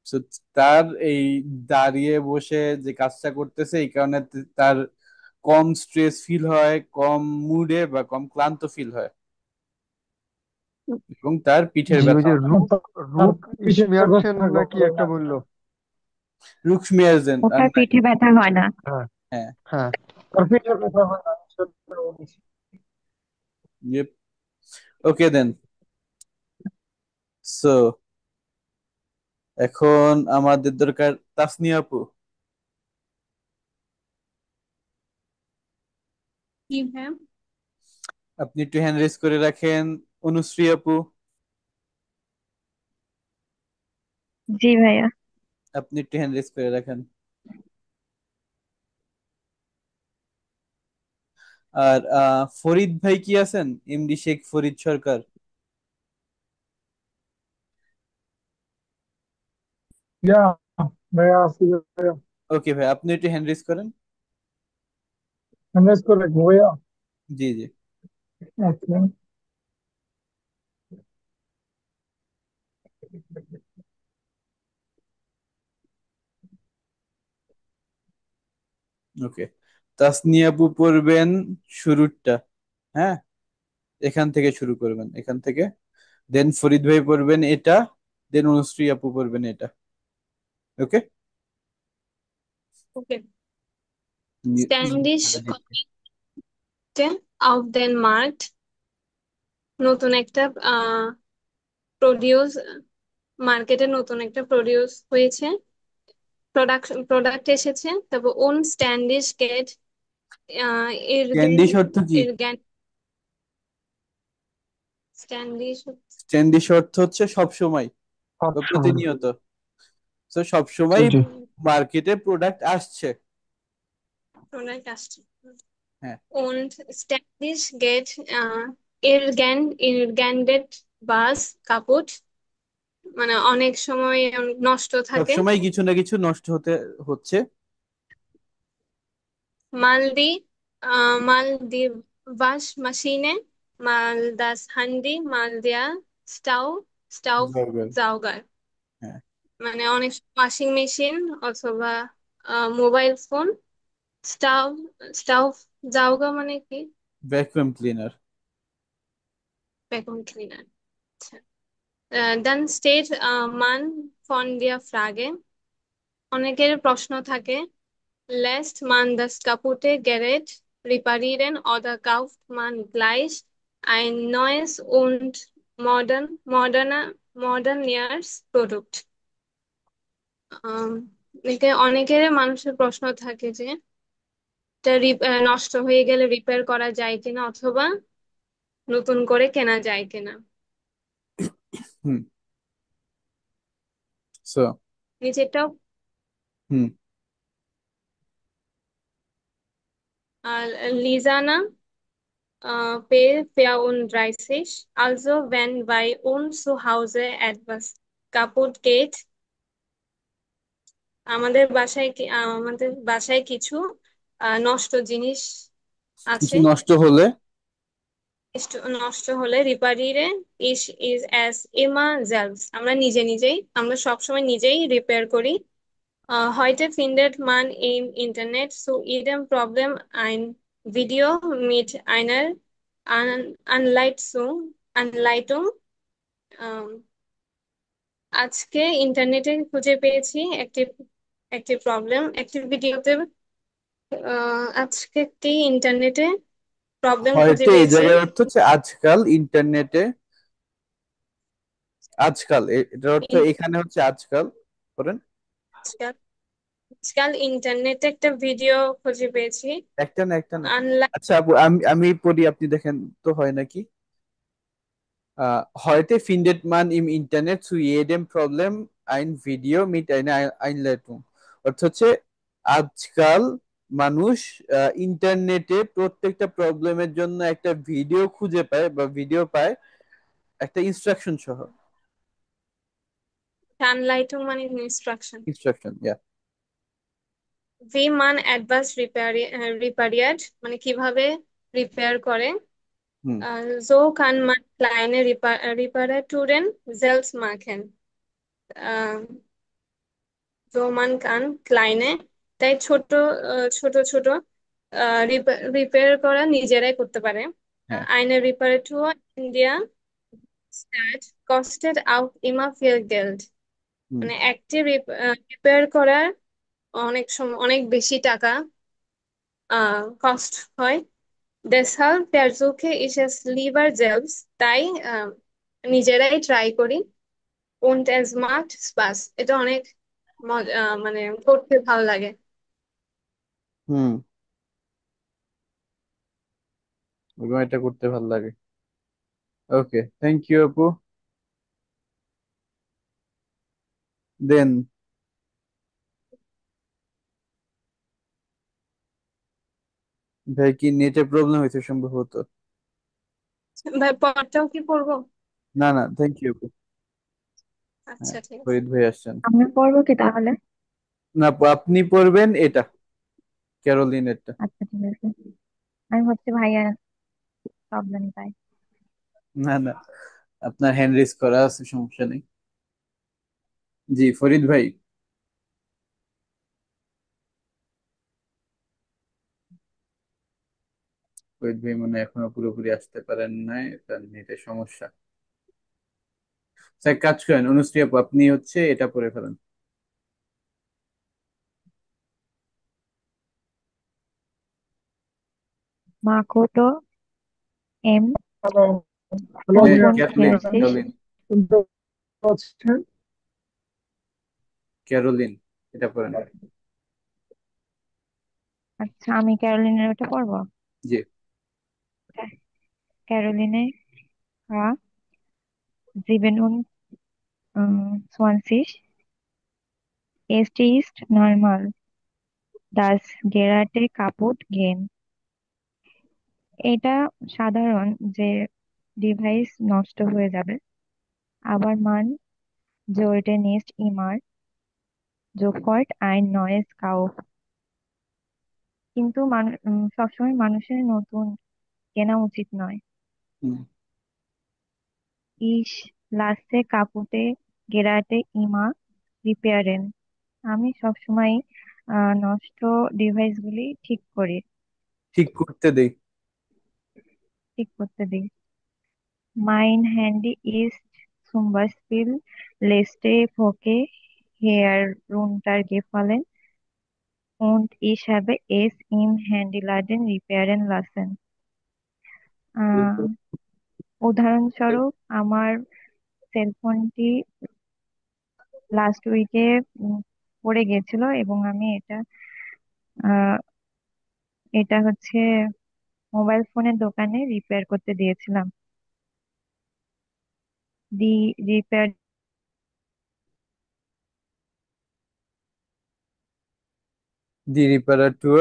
So, তার এই দাঁড়িয়ে বসে যে কাজটা করতেছে এই কারণে তার কম স্ট্রেস ফিল হয়, কম মুডে বা কম ক্লান্ত ফিল হয়, এবং তার পিঠের জি, ওই ব্যথা যে হয় না। রুক ইসমিয়ারছেন নাকি একটা বললো। রুক্সমিয়ারজেন আর ওটার নাই। পিঠে ব্যথা হয় না। হ্যাঁ হ্যাঁ। হ্যাঁ। ওকে দেন, সো এখন আমাদের দরকার তাসনিয়া আপু। जी मैम। আপনি একটু হ্যান্ড রেজ করে রাখেন। অনুশ্রী আপু, জি ভাইয়া। আপনি একটু হ্যান্ড রেজ করে রাখেন। আর ফরিদ ভাই কি আছেন? এমডি শেখ ফরিদ সরকার। या मैं आपकी ওকে ভাই, আপনি একটু হ্যান্ড রেজ করেন। एमएस को रखूँ भैया। জি জি। ओके। ওকে, তাসনিয়া আপু পড়বেন শুরুরটা। হ্যাঁ, এখান থেকে শুরু করবেন, এখান থেকে। দেন ফরিদ ভাই পড়বেন এটা, দেন অনুশ্রী আপু পড়বেন এটা। ওকে। ओके। স্ট্যান্ডিশ অফ ডেনমার্ক নতুন একটা প্রডিউস মার্কেটে নতুন একটা প্রডিউস হয়েছে, প্রোডাক্ট এসেছে। তারপর ওন স্ট্যান্ডিশ গেট এরগেন স্ট্যান্ডিশ অর্থ কি? এরগেন স্ট্যান্ডিশ স্ট্যান্ডিশ অর্থ হচ্ছে সব সময় বা সবসময়। প্রতিনিয়ত। তো সব জি সময় জি। মার্কেটে প্রোডাক্ট আসছে। প্রোডাক্ট আসছে। হ্যাঁ, Und ständig geht irgendetwas বাস কাপুট, মানে অনেক সময় নষ্ট সব থাকে। সময় কিছু না কিছু নষ্ট হতে হচ্ছে। mal die mal die Waschmaschine, mal das Handy, mal der জগর। Staubsauger। হ্যাঁ, মানে অনেক ওয়াশিং মেশিন অথবা মোবাইল ফোন। স্টাউ স্টাউ জাউগা মানে কি? Vacuum cleaner. Vacuum cleaner. Dann steht man von der Frage, অনেকের প্রশ্ন থাকে, lässt man das kaputte Gerät reparieren oder kauft man gleich ein neues und modernes Produkt? আম, অনেকের মানুষের প্রশ্ন থাকে যে এটা নষ্ট হয়ে গেলে রিপেয়ার করা যায় কিনা অথবা নতুন করে কেনা যায় কিনা। হুম। সো নিচেরটাও হুম Lisana P34. Also, wenn bei uns zu Hause etwas kaputt geht, আমাদের বাসায় কিছু নষ্ট জিনিস কিছু আছে, নষ্ট হলে নষ্ট হলে রিপারিরে ইজ অ্যাজ ইমা জেলস, আমরা নিজেই আমরা সবসময় নিজেই রিপেয়ার করি। Heute findet man im Internet zu jedem Problem ein Video mit einer Anleitung. Ähm, আজকে ইন্টারনেটে খুঁজে পেয়েছি একটি একটি প্রবলেম একটি ভিডিওতে। আজকে একটি ইন্টারনেটে প্রবলেম খুঁজে হয়তো এই পেয়েছি। জায়গার অর্থ হচ্ছে আজকাল ইন্টারনেটে, আজকাল এটার অর্থ ইন- এখানে হচ্ছে আজকাল করেন। আজকাল আজকাল ইন্টারনেটে একটা ভিডিও খুঁজে পেয়েছি। একটা না আনলাইন আচ্ছা আপু, আমি আমি পড়ি, আপনি দেখেন তো হয় নাকি। Heute findet man im Internet zu jedem Problem ein Video mit einer Einleitung. অর্থ হচ্ছে আজকাল মানুষ ইন্টারনেটে প্রত্যেকটা প্রবলেমের জন্য একটা ভিডিও খুঁজে পায় বা ভিডিও পায় একটা ইনস্ট্রাকশন সহ। আনলাইটুং মানে ইনস্ট্রাকশন। ইনস্ট্রাকশন, ইয়া। ভি মান অ্যাডভান্স রিপারিয়ার মানে কিভাবে রিপেয়ার করে। হুম So kann man kleine Reparaturen selbst machen. So man kann kleine, তাই ছোট রিপেয়ার করা নিজেরাই করতে পারে। হ্যাঁ Eine Reparatur in der Stadt kostet auch immer viel Geld. হুম মানে একটি রিপেয়ার করার অনেক সময় অনেক বেশি টাকা কস্ট হয়। Deshalb versuche ich es lieber selbst, তাই নিজেরাই ট্রাই করি। Und es macht Spaß. এটা অনেক মানে করতে ভালো লাগে। হুম এবং এটা করতে ভালো লাগে। ওকে, থ্যাংক ইউ আপু। দেন ভাই কি নেটে প্রবলেম হয়েছে সম্ভবত। ভাই পরটাও কি পড়বো? না না, থ্যাংক ইউ আপু। হ্যাঁ, আচ্ছা ঠিক আছে। ফরিদ ভাই আসছেন। আমি পড়বো কি তাহলে? না আপু, আপনি পড়বেন এটা, ক্যারোলিনেরটা। আচ্ছা ঠিক আছে, আমি হচ্ছে ভাইয়া প্রবলেম তাই। না না, আপনার হ্যান্ড রেজ করা আছে, সমস্যা নেই। জি ফরিদ ভাই। ফরিদ ভাই মনে হয় এখনো পুরোপুরি আসতে পারেন নাই, তার নেটের সমস্যা। স্যার কাজ করেন, অনুশ্রী আপু আপনি হচ্ছে এটা পড়ে ফেলেন। মাকোটো এম হ্যালো, হ্যালো কোন কোন ক্যারোলিন, খেয়েছিস? ক্যারোলিন, শুনতে পাচ্ছেন? ক্যারোলিন, এটা পড়েন। আচ্ছা, আমি ক্যারোলিনের ওটা পড়বো। জি। ক্যারোলিনে হা sieben und 20 es ist normal, das Geräte kaputt gehen. এটা সাধারণ যে ডিভাইস নষ্ট হয়ে যাবে, আবার মান sollte nicht immer sofort ein neues kaufen. কিন্তু সবসময় মানুষের নতুন কেনা উচিত নয়। হুম Ich lasse kaputte Geräte immer reparieren. আমি সবসময় নষ্ট ডিভাইসগুলি ঠিক করতে দেই। ঠিক করতে দিই। Mein Handy ist zum Beispiel letzte Woche heruntergefallen und ich habe es im Handyladen reparieren lassen. আহ উদাহরণস্বরূপ আমার সেলফোনটি লাস্ট উইকে পড়ে গেছিল এবং আমি আহ, এটা হচ্ছে মোবাইল ফোনের দোকানে রিপেয়ার করতে দিয়েছিলাম। দি রিপেয়ার দি রিপারেটর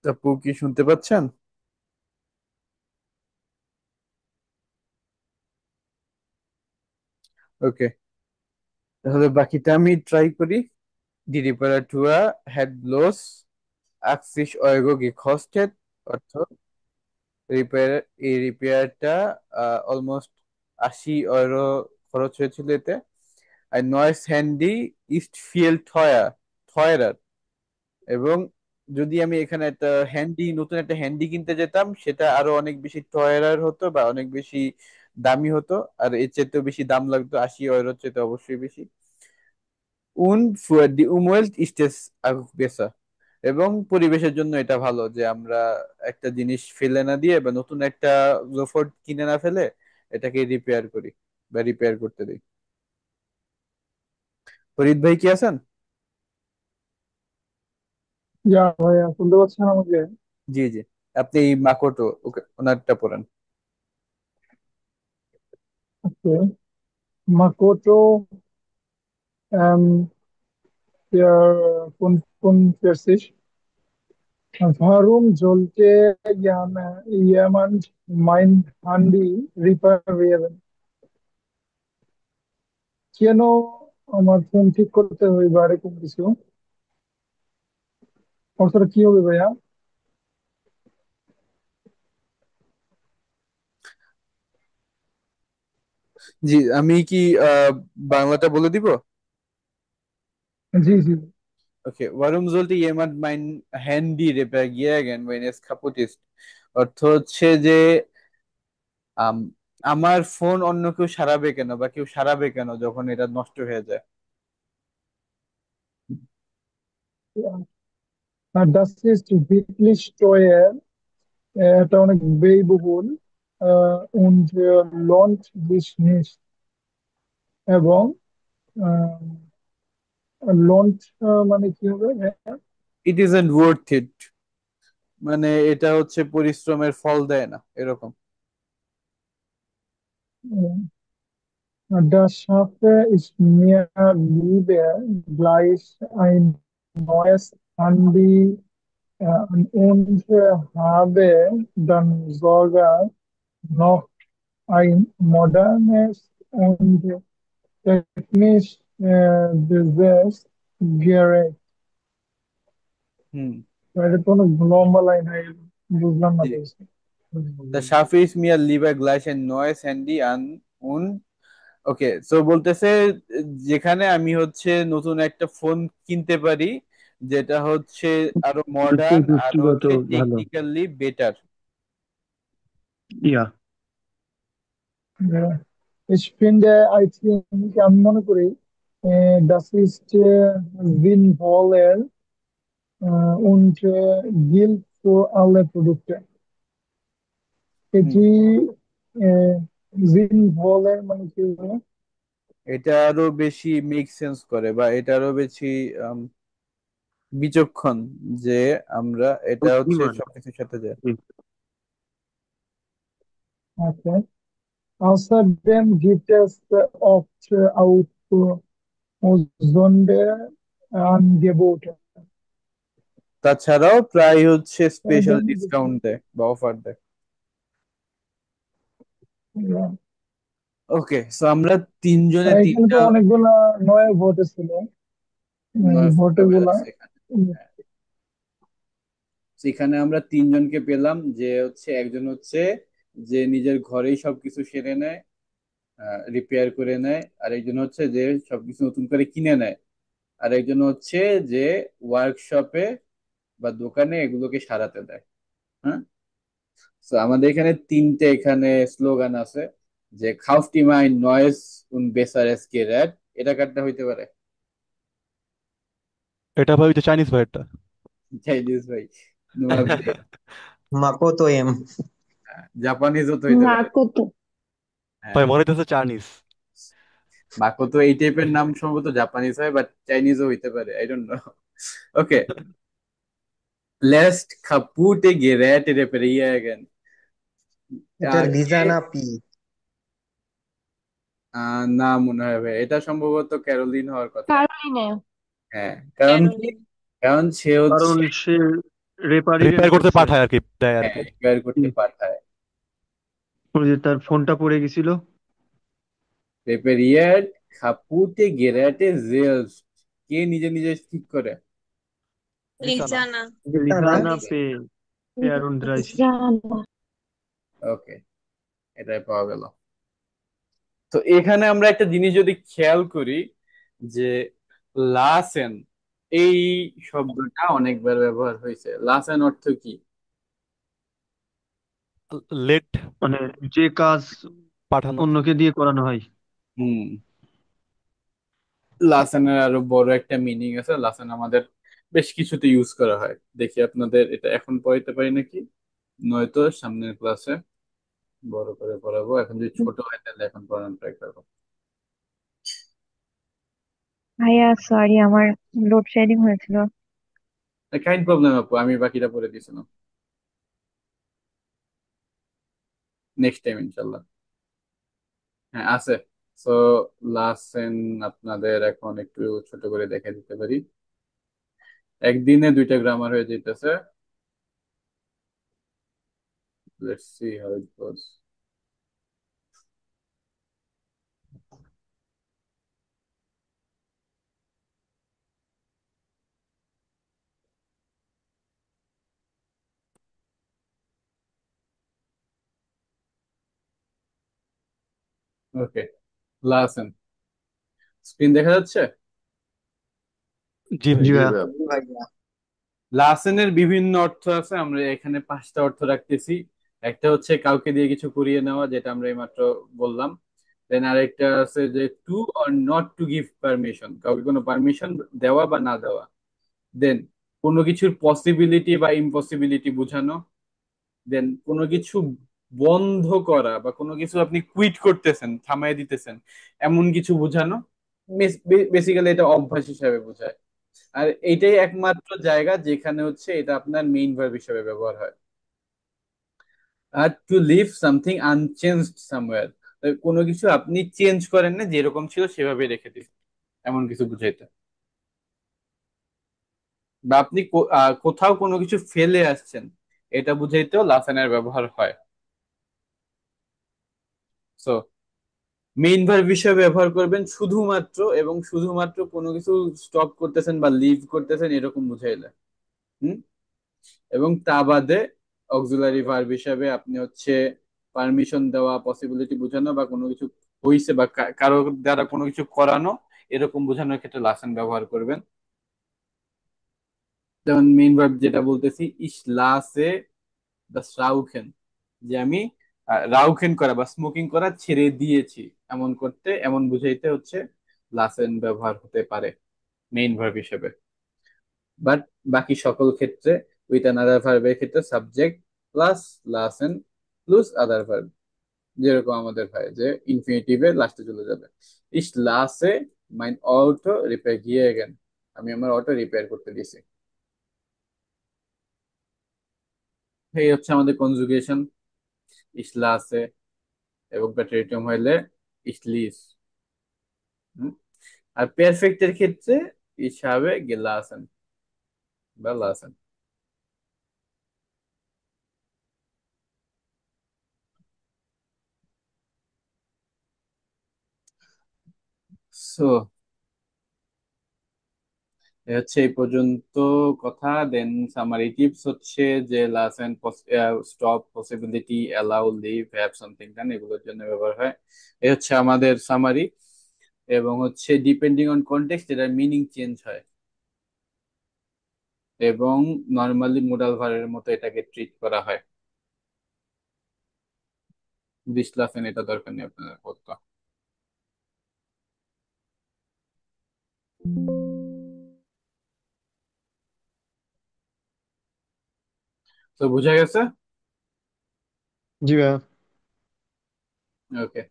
আপু কি শুনতে পাচ্ছেন? ওকে, তাহলে বাকিটা আমি ট্রাই করি। Die Reparatur hat bloß 80 € gekostet, অর্থাৎ এই রিপেয়ারটা অলমোস্ট 80 € খরচ হয়েছিল এতে। আর নয়েস হ্যান্ডি ইস্ট ফিল থয়ারার, এবং যদি আমি এখানে নতুন একটা হ্যান্ডি কিনতে যেতাম, সেটা আরো অনেক বেশি টয়ারার হতো বা অনেক বেশি দামি হতো, আর এর চেয়ে বেশি দাম লাগতো, 80 € চেয়ে অবশ্যই বেশি। für die Umwelt ist es auch besser, এবং পরিবেশের জন্য এটা ভালো যে আমরা একটা জিনিস ফেলে না দিয়ে বা নতুন একটা রোবট কিনে না ফেলে এটাকে রিপেয়ার করি বা রিপেয়ার করতে দিই। ফরিদ ভাই কি আছেন? ইয়া ভাইয়া শুনতে পাচ্ছেন আমাকে? জি জি, আপনি এই মাকোটো ওকে ওনারটা পড়েন। ওকে। মাকোটো grundsätzlich, warum sollte jemand mein Handy reparieren? কেন আমার ফোন ঠিক করতে হবে বা এরকম কিছু? অর্থটা কি হবে ভাইয়া? জি, আমি কি বাংলাটা বলে দিব? জি জি। Okay, warum sollte jemand mein Handy reparieren, wenn es kaputt ist? অর্থ হচ্ছে যে আম, আমার ফোন অন্য কেউ সারাবে কেন বা কেউ সারাবে কেন যখন এটা নষ্ট হয়ে যায়। Das ist wirklich teuer, এটা অনেক ব্যয়বহুল und lohnt sich nicht, এবং lohnt মানে কি হবে? ইট ইজন্ট ওয়ার্থ ইট, মানে এটা হচ্ছে পরিশ্রমের ফল দেয় না এরকম। Das schaffe ich mir lieber gleich ein neues Handy und habe dann sogar noch ein modernes und technisch diverses Gerät. হুম, এটা তো অনেক লম্বা লাইন হয়ে গেল, বুঝলাম না জি। তো। Da schaffe ich mir lieber gleich ein neues Handy an und okay, so বলতেছে যেখানে আমি হচ্ছে নতুন একটা ফোন কিনতে পারি যেটা হচ্ছে আরো মডার্ন আর প্রযুক্তিগত হচ্ছে ভালো। Technically better. Yeah Ja. Ich finde, I think, আমি মনে করি das ist sinnvoller und gilt für alle Produkte. হুম, এটি sinnvoller মানে কি বলে? এটা আরো বেশি মেক সেন্স করে বা এটা আরো বেশি বিচক্ষণ যে আমরা এটা হচ্ছে বুদ্ধিমান। সবকিছুর সাথে যায়। Okay. Außerdem gibt es oft auch Sonderangebote. তাছাড়াও প্রায় হচ্ছে স্পেশাল Ja. ডিসকাউন্ট দেয় বা অফার দেয়। ওকে, সো আমরা তিনজনে এখানে তো তিনটা অনেকগুলা নয় ভোট ছিল, ভোটে গুলা আছে এখানে। হ্যাঁ, সেখানে আমরা তিনজনকে পেলাম, যে হচ্ছে একজন হচ্ছে যে নিজের ঘরেই সবকিছু সেরে নেয়, রিপেয়ার করে নেয়। আর একজন হচ্ছে যে সবকিছু নতুন করে কিনে নেয়। আর একজন হচ্ছে যে ওয়ার্কশপে বা দোকানে এগুলোকে সারাতে দেয়। হ্যাঁ, তো আমাদের এখানে তিনটে এখানে স্লোগান আছে, যে কাউফট ihr ein neues und besseres Gerät। এটা কারটা হইতে পারে? এটা ভাই ওই যে চাইনিজ ভাইয়েরটা। চাইনিজ ভাই, নোয়াবে। মাকোতো এম। জাপানিজও তো হইতে পারে। মাকোতো। হ্যাঁ, ভাই মনে হইতেছে চাইনিজ। মাকোতো এই টাইপের নাম সম্ভবত জাপানিজ হয়, বাট চাইনিজও হইতে পারে, আই ডোন্ট নো। ওকে, লেস্ট কাপুটে Geräte reparieren। এটা লিজা কে, না পি? না মনে হয় ভাই, এটা সম্ভবত ক্যারোলিন হওয়ার কথা। ক্যারোলিনে। হ্যাঁ, কারণ কি? ক্যারোলিন। কারণ সে কারণ হচ্ছে, সে রেপারিরেন্ট রিপেয়ার করতে করছে। পাঠায় আর কি, দেয় আর হ্যাঁ, কি। রিপেয়ার করতে হুম। পাঠায়। ওই যে তার ফোনটা পড়ে গেছিল। repariert kaputte Geräte selbst। কে নিজে নিজে ঠিক করে? লিসানা। লিজানা। লিজা না? লিজানা পে পেয়ারুন দ্রাইসি। লিজানা। ওকে, এটাই পাওয়া গেল। তো এখানে আমরা একটা জিনিস যদি খেয়াল করি, যে লাসেন, এই শব্দটা অনেকবার ব্যবহার হয়েছে। লাসেন অর্থ কি? লেট, মানে যে কাজ পাঠানো। অন্যকে দিয়ে করানো হয়। হুম, লাসেনের আরো বড় একটা মিনিং আছে। লাসেন আমাদের বেশ কিছুতে ইউজ করা হয়। দেখি আপনাদের এটা এখন পড়াইতে পারি নাকি, নয়তো সামনের ক্লাসে বড় করে পড়াবো। এখন যদি ছোট হয় তাহলে এখন পড়ানোর ট্রাই করবো। ভাইয়া সরি, আমার লোডশেডিং হয়েছিল। কাইন্ড প্রবলেম আপু, আমি বাকিটা পড়ে দিয়েছিলাম। নেক্সট টাইম ইনশাল্লাহ। হ্যাঁ, আছে। সো লাসেন আপনাদের এখন একটু ছোট করে দেখে দিতে পারি। একদিনে দুইটা গ্রামার হয়ে যেতেছে। Let's see how it goes. Okay, লাসেন, স্ক্রিন দেখা যাচ্ছে? জি ভাই। জি জি ভাইয়া। ভাইয়া। ভাইয়া। লাসেনের বিভিন্ন অর্থ আছে, আমরা এখানে পাঁচটা অর্থ রাখতেছি। একটা হচ্ছে কাউকে দিয়ে কিছু করিয়ে নেওয়া, যেটা আমরা এইমাত্র বললাম। দেন আরেকটা আছে যে to or not to give permission, কাউকে কোনো পারমিশন দেওয়া বা না দেওয়া। দেন কোনো কিছুর পসিবিলিটি বা ইম্পসিবিলিটি বোঝানো। দেন কোনো কিছু বন্ধ করা বা কোনো কিছু আপনি কুইট করতেছেন, থামাই দিতেছেন, এমন কিছু বোঝানো। বেসিক্যালি এটা অভ্যাস হিসাবে বোঝায়। আর এইটাই একমাত্র জায়গা যেখানে হচ্ছে এটা আপনার মেইন ভার্ব হিসেবে ব্যবহার হয়। আর to leave something unchanged somewhere, কোনো কিছু আপনি চেঞ্জ করেন না, যেরকম ছিল সেভাবে রেখে দিন, এমন কিছু বুঝাইতে। বা আপনি কোথাও কোনো কিছু ফেলে আসছেন, এটা বুঝাইতেও লাসানের ব্যবহার হয়। সো মেইন ভার্ব হিসেবে ব্যবহার করবেন শুধুমাত্র এবং শুধুমাত্র কোনো কিছু স্টপ করতেছেন বা লিভ করতেছেন এরকম বুঝাইলে। হুম, এবং তা বাদে অক্সিলারি ভার্ব হিসাবে আপনি হচ্ছে পারমিশন দেওয়া, পসিবিলিটি বোঝানো, বা কোনো কিছু হইছে বা কারো দ্বারা কোনো কিছু করানো, এরকম বোঝানোর ক্ষেত্রে লাসেন ব্যবহার করবেন। যেমন মেইন ভার্ব যেটা বলতেছি, ইস লাসে দাস রাউখেন, যে আমি রাউখেন করা বা স্মোকিং করা ছেড়ে দিয়েছি, এমন করতে, এমন বুঝাইতে হচ্ছে লাসেন ব্যবহার হতে পারে মেইন ভার্ব হিসেবে। বাট বাকি সকল ক্ষেত্রে উইথ অ্যানাদার ভার্বের ক্ষেত্রে সাবজেক্ট প্লাস লাসেন প্লাস আদার ভার্ব, যেরকম আমাদের হয় যে ইনফিনিটিভে লাস্টে চলে যাবে। ইস লাসে মাইন অটো রিপেয়ার গিয়ে গেন, আমি আমার অটো রিপেয়ার করতে দিছি। এই হচ্ছে আমাদের কনজুগেশন, ইস লাসে, এবং প্যাট্রিটিয়াম হইলে ইস লিস। আর পারফেক্টের ক্ষেত্রে হিসাবে গেলাসেন বা লাসেন। সো এ হচ্ছে এই পর্যন্ত কথা। দেন সামারি টিপস হচ্ছে যে last and stop, possibility, allow, leave, have, something done, এগুলোর জন্য ব্যবহার হয়। এ হচ্ছে আমাদের সামারি। এবং হচ্ছে ডিপেন্ডিং অন কনটেক্সট এটার মিনিং চেঞ্জ হয়, এবং নর্মালি মোডাল ভার্বের মতো এটাকে ট্রিট করা হয়। বিশ্লেষণ এটা দরকার নেই আপনাদের করতে। তো বুঝা গেছে? জি ভাইয়া। ওকে।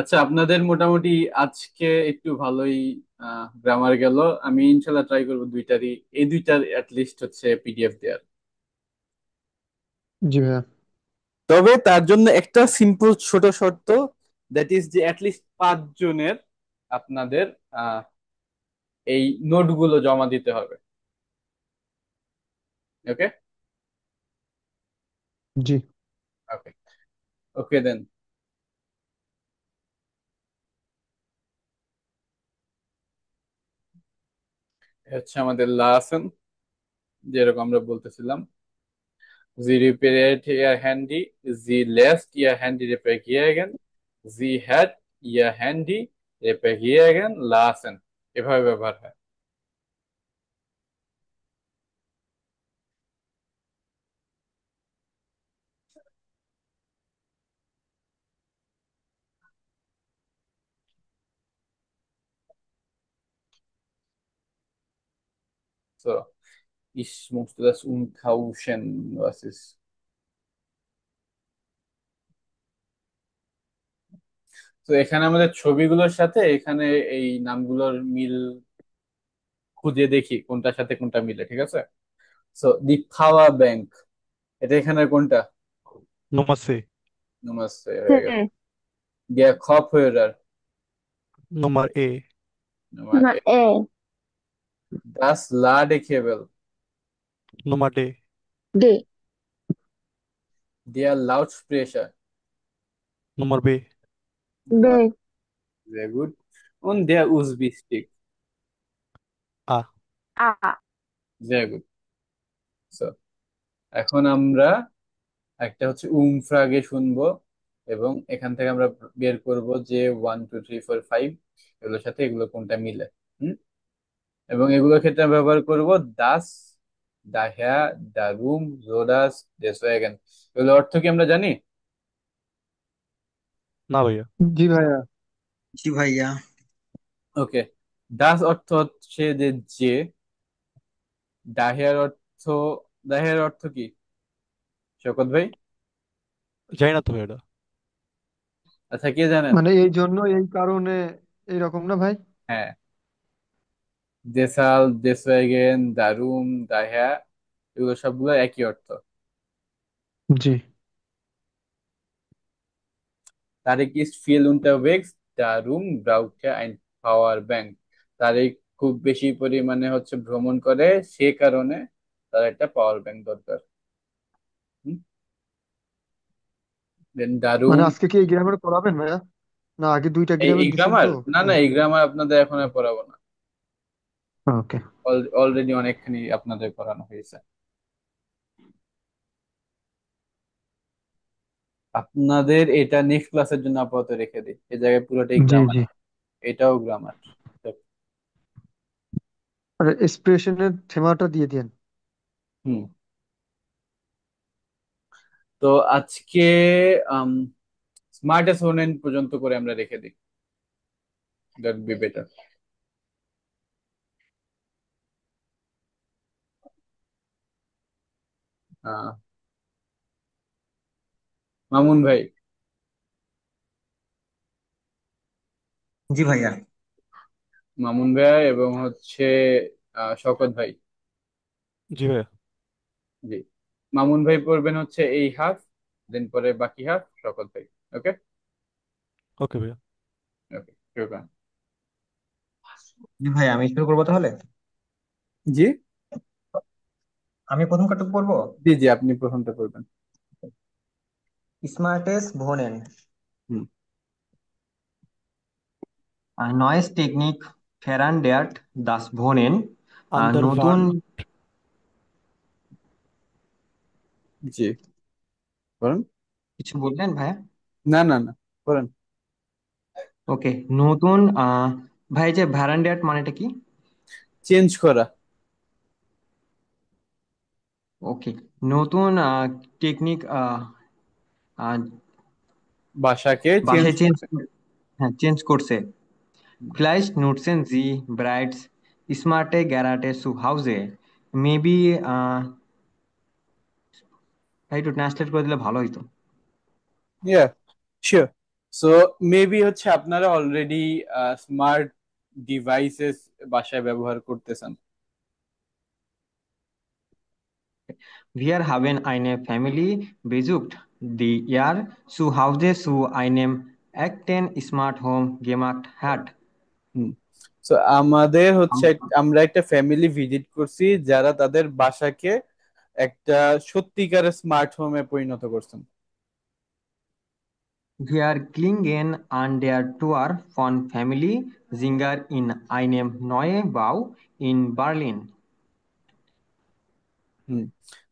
আচ্ছা, আপনাদের মোটামুটি আজকে একটু ভালোই গ্রামার গেল। আমি ইনশাল্লাহ ট্রাই করবো দুইটারই, এই দুইটার লিস্ট হচ্ছে পিডিএফ দেওয়ার। জি ভাইয়া। তবে তার জন্য একটা সিম্পল ছোট শর্ত, দ্যাট ইজ যে লিস্ট 5 জনের আপনাদের আহ, এই নোটগুলো জমা দিতে হবে। ওকে। জি। ওকে। ওকে দেন। হচ্ছে আমাদের লাসন, যেরকম আমরা বলতেছিলাম, Sie repariert ihr Handy, sie lässt ihr Handy reparieren, sie hat ihr Handy reparieren lassen, এভাবে ব্যবহার হয়। So, ich musste das umtauschen, was ist? তো এখানে আমাদের ছবিগুলোর সাথে এখানে এই নামগুলোর মিল খুঁজে দেখি কোনটার সাথে কোনটা মিলে, ঠিক আছে? সো দি পাওয়ার ব্যাংক, এটা এখানে কোনটা? Nummer C. Nummer C হয়ে গেল। Der Kopfhörer, Nummer E. Nummer A. Das Ladekabel, Nummer D. der Lautsprecher, Nummer B. Nummer, sehr gut. Und der USB-Stick, A. sehr gut. So, এখন আমরা একটা হচ্ছে উমফ্রাগে শুনবো, এবং এখান থেকে আমরা বের করব যে 1 2 3 4 5 এগুলোর সাথে এগুলো কোনটা মিলে। হুম। এবং এগুলোর ক্ষেত্রে আমরা ব্যবহার করব দাস, দাহ্যা, দারুম, জোডাস, ডেসওয়াগেন। এগুলোর অর্থ কি আমরা জানি? না ভাইয়া। জি ভাইয়া। জি ভাইয়া। ওকে। দাস অর্থ হচ্ছে যে, দাহের অর্থ, দাহের অর্থ কি শওকত ভাই? জানি না তো ভাই এটা। আচ্ছা, কে জানেন? মানে এই জন্য এই কারণে এইরকম না ভাই? হ্যাঁ, দেসাল, দেসওয়াগেন, দারুম, দাহ্যা, এগুলো সবগুলো একই অর্থ। জি। তারিক ইজ viel unterwegs, darum braucht er ein power bank. Tarik খুব বেশি পরিমাণে হচ্ছে ভ্রমণ করে, সে কারণে তার একটা পাওয়ার ব্যাংক দরকার। দেন দারুম, মানে আজকে কি এই গ্রামার পড়াবেন ভাইয়া? না আগে দুইটা এই গ্রামার এই দিছেন গ্রামার, তো না না, তাই। এই গ্রামার আপনাদের এখন আর পড়াবো না। ওকে। অলরেডি অনেকখানি আপনাদের পড়ানো হয়েছে। আপনাদের এটা নেক্সট ক্লাসের জন্য আপাতত রেখে দিই, এই জায়গায় পুরোটাই জি গ্রামার, জি। এটাও গ্রামার। আর এক্সপ্রেশনের থেমাটা দিয়ে দেন। হুম। তো আজকে স্মার্টেস্ট ওনেন পর্যন্ত করে আমরা রেখে দিই, দ্যাট বি বেটার। মামুন ভাই, জি ভাইয়া। মামুন ভাই এবং হচ্ছে শওকত ভাই। জি ভাইয়া। জি। মামুন ভাই পড়বেন হচ্ছে এই হাফ, দেন পরে বাকি হাফ শওকত ভাই। ওকে। ওকে ভাইয়া। ওকে, শুরু। জি ভাইয়া, আমি শুরু করবো তাহলে। জি আমি প্রথম কাটক পড়বো। জি জি, আপনি প্রথমটা করবেন। স্মার্টেস ভোনেন, হুম। neues Technik verändert das Wohnen, under নতুন ভার্ন। জি, বলেন। কিছু বললেন ভাইয়া? না না না, বলেন। ওকে, নতুন ভাই, যে ভ্যারান্ডিয়াট মানেটা কি? চেঞ্জ করা। ওকে, নতুন টেকনিক বাসাকে চেঞ্জ বাসায় চেঞ্জ, করবে। হ্যাঁ চেঞ্জ করছে। হুম। Vielleicht nutzen Sie bereits smarte Geräte zu Hause. Maybe ভাই একটু ট্রান্সলেট করে দিলে ভালো হইতো। ইয়া, শিওর। সো মেবি হচ্ছে আপনারা অলরেডি স্মার্ট ডিভাইসেস বাসায় ব্যবহার করতেছেন। Wir haben eine Family besucht, die ihr Zuhause zu einem echten Smart Home gemacht hat. হুম। সো আমাদের হচ্ছে আমরা একটা ফ্যামিলি ভিজিট করছি যারা তাদের বাসাকে একটা সত্যিকারের স্মার্ট হোমে পরিণত করছেন। Wir klingen an der Tür von Family Singer in einem Neubau in Berlin. হুম।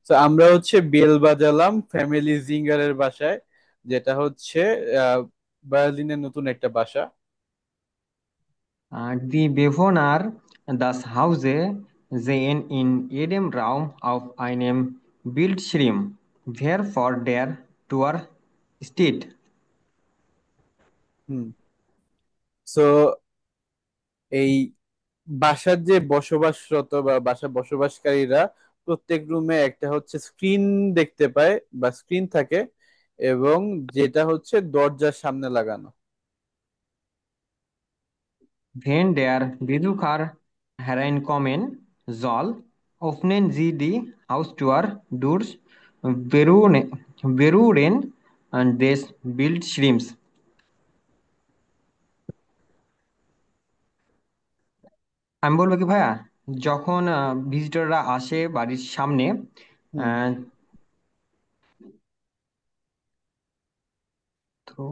তো আমরা হচ্ছে বেল বাজালাম ফ্যামিলি জিঙ্গারের বাসায়, যেটা হচ্ছে আহ, বার্লিনের নতুন একটা বাসা। Die Bewohner des Hauses sehen in jedem Raum auf einem Bildschirm, wer vor der Tür steht. Hmm. So এই বাসার যে বসবাসরত বা বাসা বসবাসকারীরা প্রত্যেক রুমে একটা হচ্ছে স্ক্রিন দেখতে পায় বা স্ক্রিন থাকে, এবং যেটা হচ্ছে দরজার সামনে লাগানো। Wenn der Besucher hereinkommen soll, öffnen Sie die Haustür durch Berühren des Bildschirms. আমি বলবো কি ভাইয়া, যখন ভিজিটররা আসে বাড়ির সামনে, হুম। আহ, তো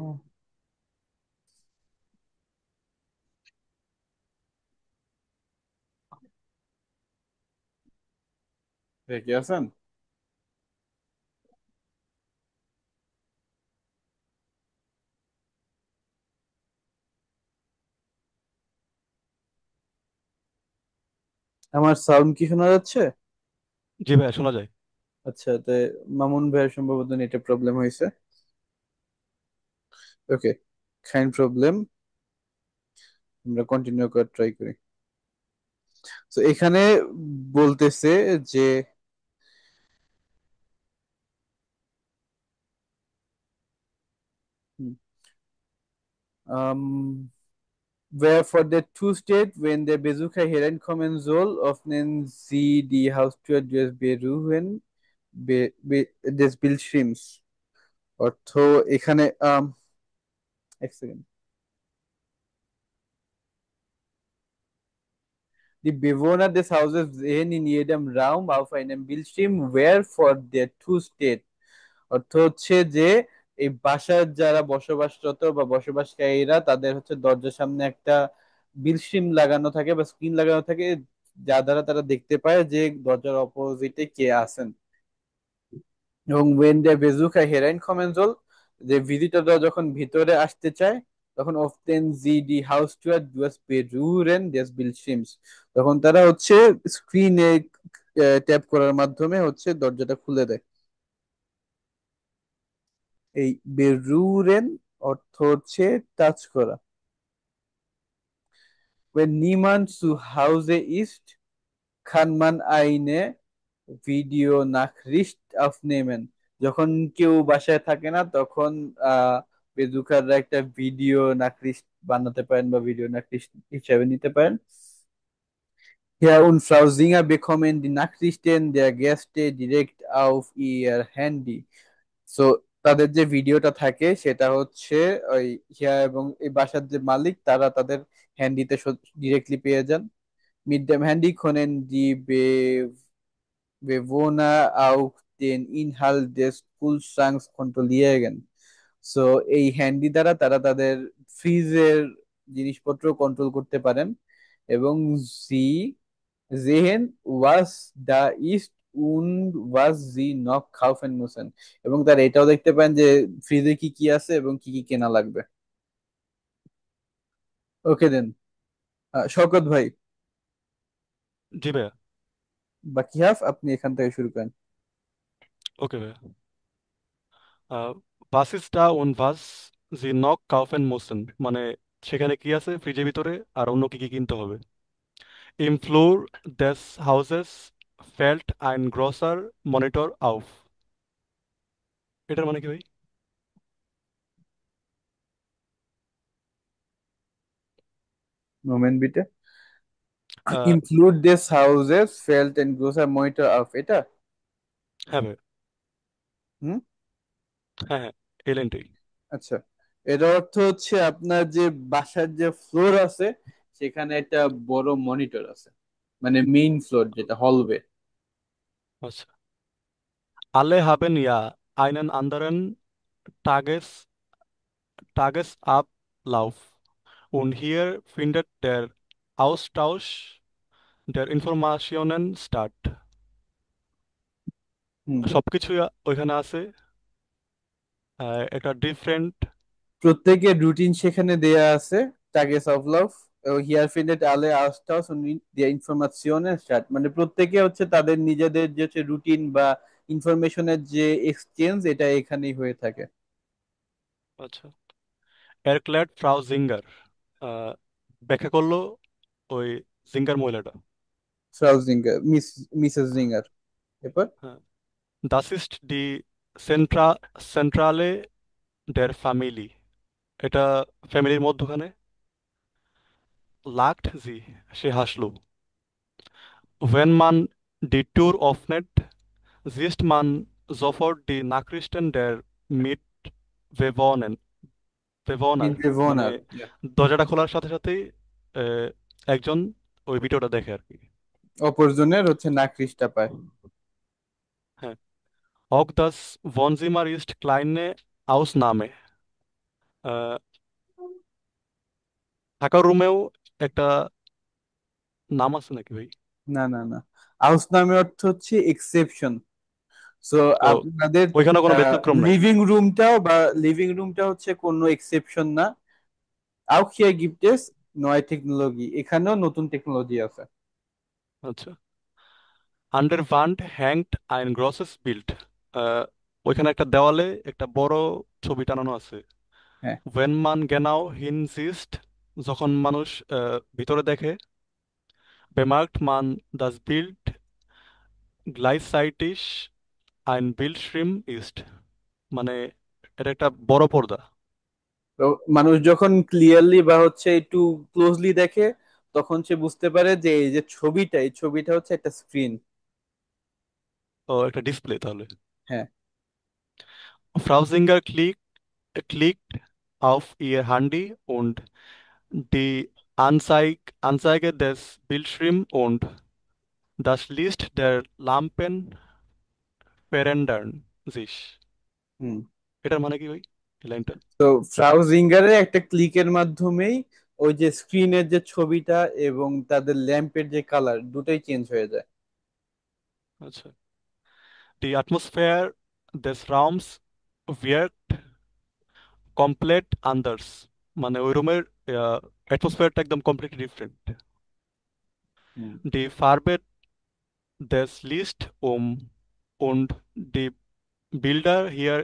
কি আছেন? আমার সাউন্ড কি শোনা যাচ্ছে? জি ভাইয়া, শোনা যায়। আচ্ছা, তো মামুন ভাইয়ের সম্ভবত নেটে প্রবলেম হয়েছে। ওকে, ফাইন প্রবলেম, আমরা কন্টিনিউ করে ট্রাই করি। তো এখানে বলতেছে যে where for der Two-State, wenn der Besucher hereinkommen soll, öffnen Sie die Haustür durch Berühren des Bildschirms। অর্থ এখানে এক second. Die Bewohner des Hauses sehen in jedem Raum auf einem Bildschirm, wer vor der Tür steht। অর্থ হচ্ছে যে এই বাসার যারা বসবাসরত বা বসবাসকারীরা তাদের হচ্ছে দরজার সামনে একটা বিলশিম লাগানো থাকে বা স্ক্রিন লাগানো থাকে, যা দ্বারা তারা দেখতে পায় যে দরজার অপোজিটে কে আছেন। এবং ওয়েন দ্য বেজুকা হেরাইন কমেন্সল, যে ভিজিটররা যখন ভিতরে আসতে চায়, তখন অফটেন জি ডি হাউস টুয়ার ডুয়াস বেরুরেন ডেস বিলশিমস, তখন তারা হচ্ছে স্ক্রিনে ট্যাপ করার মাধ্যমে হচ্ছে দরজাটা খুলে দেয়। এই বেরুরেন অর্থ হচ্ছে টাচ করা। Wenn niemand zu Hause ist, kann man eine Videonachricht aufnehmen। যখন কেউ বাসায় থাকে না তখন আহ বেজুকাররা একটা ভিডিও নাকরিস্ট বানাতে পারেন বা ভিডিও নাকরিস্ট হিসাবে নিতে পারেন। Herr und Frau Singer bekommen die Nachrichten der Gäste direkt auf ihr Handy। So তাদের যে ভিডিওটা থাকে সেটা হচ্ছে ওই হিয়া এবং এই বাসার যে মালিক তারা তাদের হ্যান্ডিতে ডিরেক্টলি পেয়ে যান। Mit dem Handy können die Bewohner auch den Inhalt des Kühlschranks kontrollieren। So এই হ্যান্ডি দ্বারা তারা তাদের ফ্রিজের জিনিসপত্র কন্ট্রোল করতে পারেন। এবং জি জেহেন ওয়াজ দা ইস্ট উন ওয়াজ জি নক খাউফেন মুসেন, এবং তার এটাও দেখতে পান যে ফ্রিজে কি কি আছে এবং কি কি কেনা লাগবে। ওকে দেন, শওকত ভাই জি ভাইয়া। বাকি হাফ আপনি এখান থেকে শুরু করেন। ওকে ভাইয়া। was ist da und was sie noch kaufen müssen, মানে সেখানে কি আছে ফ্রিজের ভিতরে আর অন্য কি কি কিনতে হবে। Im Flur des Hauses fällt ein großer Monitor auf, এটার মানে কি ভাই? মোমেন্ট বিটে আহ, ইনক্লুড দিস হাউসেস ফেল্ট এন্ড গ্রোসার মনিটর অফ, এটা? হ্যাঁ ভাই। হুম, হ্যাঁ হ্যাঁ, এলএনটি। আচ্ছা। এর অর্থ হচ্ছে আপনার যে বাসার যে ফ্লোর আছে সেখানে একটা বড় মনিটর আছে, মানে মেইন ফ্লোর যেটা হলওয়ে। আচ্ছা। Alle haben ja einen anderen Tagesablauf und hier findet der Austausch der Informationen statt. হুম, সবকিছুই ওইখানে আছে, একটা ডিফারেন্ট। প্রত্যেকের রুটিন সেখানে দেয়া আছে, টাগেস অফ লাভ। হিয়ার ফিন্ডেড আলে আস্টাউস দিয়া ইনফরমেশনের স্টার্ট, মানে প্রত্যেকে হচ্ছে তাদের নিজেদের যে রুটিন বা ইনফরমেশনের যে এক্সচেঞ্জ এটা এখানেই হয়ে থাকে। আচ্ছা। এরক্ল্যাড ফ্রাউ জিঙ্গার, ব্যাখ্যা করলো ওই জিঙ্গার মহিলাটা। ফ্রাউ জিঙ্গার, মিসেস জিঙ্গার। এরপর হ্যাঁ। Das ist die Zentrale der Familie, এটা ফ্যামিলির মধ্যখানে। Lacht sie, সে হাসলো। Wenn man die Tür öffnet, sieht man sofort die Nachrichten der Mitbewohner বেভনার, মানে বিনভেভনার। দরজাটা খোলার সাথে সাথেই আহ, একজন ওই ভিডিওটা দেখে আর কি। অপরজনের হচ্ছে নাকরিশটা পায়। হ্যাঁ। Auch das Wohnzimmer ist kleine Ausnahme, আহ, থাকার রুমেও একটা নাম আছে নাকি ভাই? না না না, আউস নামে অর্থ হচ্ছে এক্সেপশন। সো ও, আপনাদের ওইখানে কোনো ব্যতিক্রম নাই। লিভিং রুমটা হচ্ছে কোনো এক্সেপশন না। auch hier gibt es neue technology, এখানেও নতুন টেকনোলজি আছে। আচ্ছা। An der Wand hängt ein großes Bild, আহ, ওইখানে একটা দেওয়ালে একটা বড় ছবি টানানো আছে। হ্যাঁ, Wenn man genau hinsieht, যখন মানুষ ভিতরে দেখে, bemerkt man das Bild gleichzeitig ein Bildschirm ist, মানে এটা একটা বড় পর্দা। তো মানুষ যখন ক্লিয়ারলি বা হচ্ছে একটু ক্লোজলি দেখে তখন সে বুঝতে পারে যে এই যে ছবিটা, এই ছবিটা হচ্ছে একটা স্ক্রিন। ও, একটা ডিসপ্লে তাহলে। হ্যাঁ। Frau Singer klickt auf ihr Handy und die Anzeige des Bildschirms und das Licht der Lampen verändern sich, হুম। এটার মানে কি ভাই এই লাইনটা? তো ফ্রাউ জিঙ্গারের একটা ক্লিকের মাধ্যমেই ওই যে স্ক্রিনের যে ছবিটা এবং তাদের ল্যাম্পের যে কালার দুটোই চেঞ্জ হয়ে যায়। আচ্ছা। Die Atmosphäre des Raums wirkt komplett anders, মানে ওই রুমের অ্যাটমসফিয়ারটা একদম completely different. Hmm. Die Farbe des Licht und die Bilder hier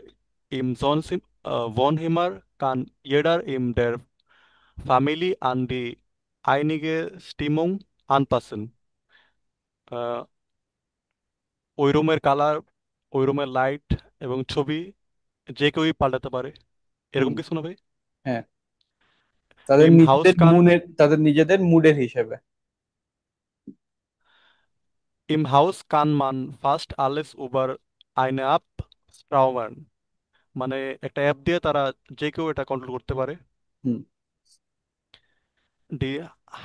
im Wohnzimmer kann jeder in der Familie an die einige Stimmung anpassen. আহ, ওই রুমের colour, ওই রুমের light এবং ছবি যে কেউই পাল্টাতে পারে, হুম। এরকম কিছু না ভাই? হ্যাঁ, Im Haus kann তাদের নিজেদের মুডের হিসেবে। Im Haus kann man fast alles über eine App steuern, মানে একটা অ্যাপ দিয়ে তারা যে কেউ এটা কন্ট্রোল করতে পারে। হুম। Die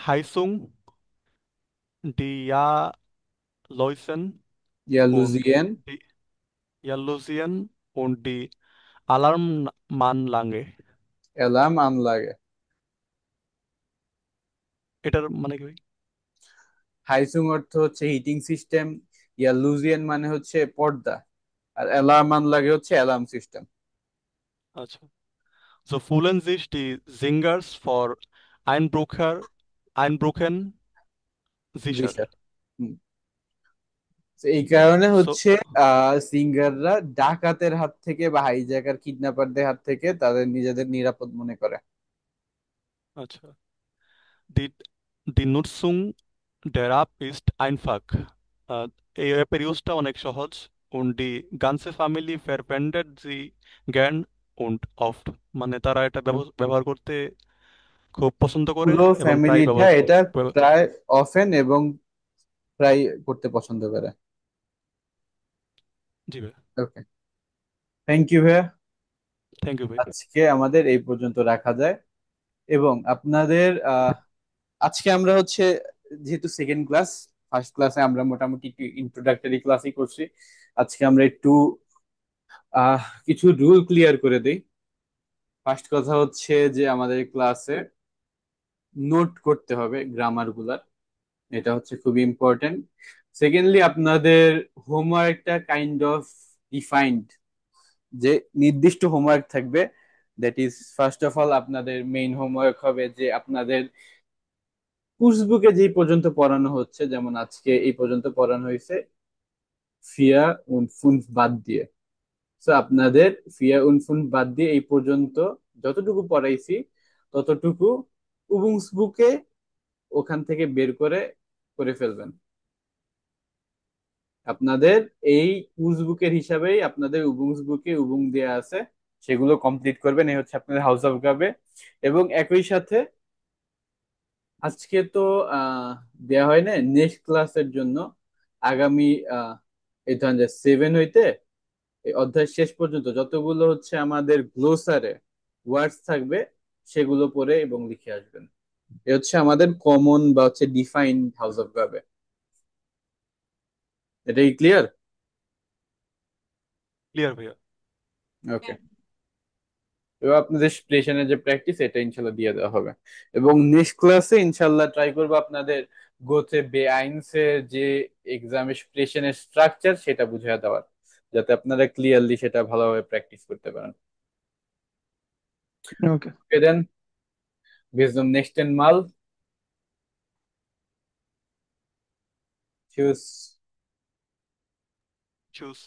Heizung, die Jalousien und ইয়ালুজিয়ান, die Jalousien und die Alarmanlage, অ্যালার্ম আনলাগে। এটার মানে কি ভাই? হাইসুং অর্থ হচ্ছে হিটিং সিস্টেম, ইয়া লুজিয়ান মানে হচ্ছে পর্দা, আর অ্যালার্মান লাগে হচ্ছে অ্যালার্ম সিস্টেম। আচ্ছা, so Fullen sich die Singers for Einbruchen G sicher. Sir. তো এই কারণে So, হচ্ছে সিঙ্গাররা ডাকাতের হাত থেকে বা হাইজ্যাকার কিডন্যাপারদের হাত থেকে তাদের নিজেদের নিরাপদ মনে করে। আচ্ছা, die, die Nutzung der App ist einfach. আহ, এই অ্যাপের ইউজটা অনেক সহজ und die ganze Familie verwendet sie gern und oft. মানে তারা এটা ব্যবহার করতে খুব পছন্দ করে পুরো এবং প্রায় ফ্যামিলিটা ব্যবহার এটা ব্যব- প্রায় অফেন এবং প্রায় করতে পছন্দ করে। জি ভাই, ওকে, থ্যাংক ইউ ভাইয়া। থ্যাংক ইউ ভাই। আজকে আমাদের এই পর্যন্ত রাখা যায়। এবং আপনাদের আজকে আমরা হচ্ছে যেহেতু সেকেন্ড ক্লাস, ফার্স্ট ক্লাসে আমরা মোটামুটি ইন্ট্রোডাক্টরি ক্লাসই করছি। আজকে আমরা একটু কিছু রুল ক্লিয়ার করে দিই। ফার্স্ট কথা হচ্ছে যে আমাদের ক্লাসে নোট করতে হবে গ্রামার গুলার, এটা হচ্ছে খুবই ইম্পর্টেন্ট। সেকেন্ডলি আপনাদের হোমওয়ার্কটা কাইন্ড অফ ডিফাইন্ড, যে নির্দিষ্ট হোমওয়ার্ক থাকবে। That is first of all আপনাদের মেইন হোমওয়ার্ক হবে যে আপনাদের কুর্সবুকে যেই পর্যন্ত পড়ানো হচ্ছে, যেমন আজকে এই পর্যন্ত পড়ানো হয়েছে ফিয়া উনফুন বাদ দিয়ে। তো আপনাদের ফিয়া উনফুন বাদ দিয়ে এই পর্যন্ত যতটুকু পড়াইছি ততটুকু উবুংসবুকে ওখান থেকে বের করে করে ফেলবেন। আপনাদের এই কুর্সবুকের হিসাবেই আপনাদের উবুংসবুকে উবুং দেয়া আছে, সেগুলো কমপ্লিট করবেন। এই হচ্ছে আপনাদের হাউস অফ গাবে। এবং একই সাথে আজকে তো আহ দেয়া হয় না, নেক্সট ক্লাসের জন্য আগামী এই ধরেন যে 7 হইতে এই অধ্যায় শেষ পর্যন্ত যতগুলো হচ্ছে আমাদের গ্লোসারে ওয়ার্ডস থাকবে সেগুলো পড়ে এবং লিখে আসবেন। এ হচ্ছে আমাদের কমন বা হচ্ছে ডিফাইন্ড হাউস অফ গাবে। এটাই ক্লিয়ার? ক্লিয়ার ভাইয়া। ওকে, এবার আপনাদের প্রেশনের যে প্র্যাকটিস এটা ইনশাল্লাহ দিয়ে দেওয়া হবে। এবং নেক্সট ক্লাসে ইনশাল্লাহ ট্রাই করবো আপনাদের গোতে বেআইনসের যে এক্সামের প্রেশনের স্ট্রাকচার সেটা বুঝিয়ে দেওয়ার, যাতে আপনারা ক্লিয়ারলি সেটা ভালোভাবে প্র্যাকটিস করতে পারেন। ওকে। ওকে দেন, বিজনেস নেক্সট এন্ড মাল চুজ। চুজ।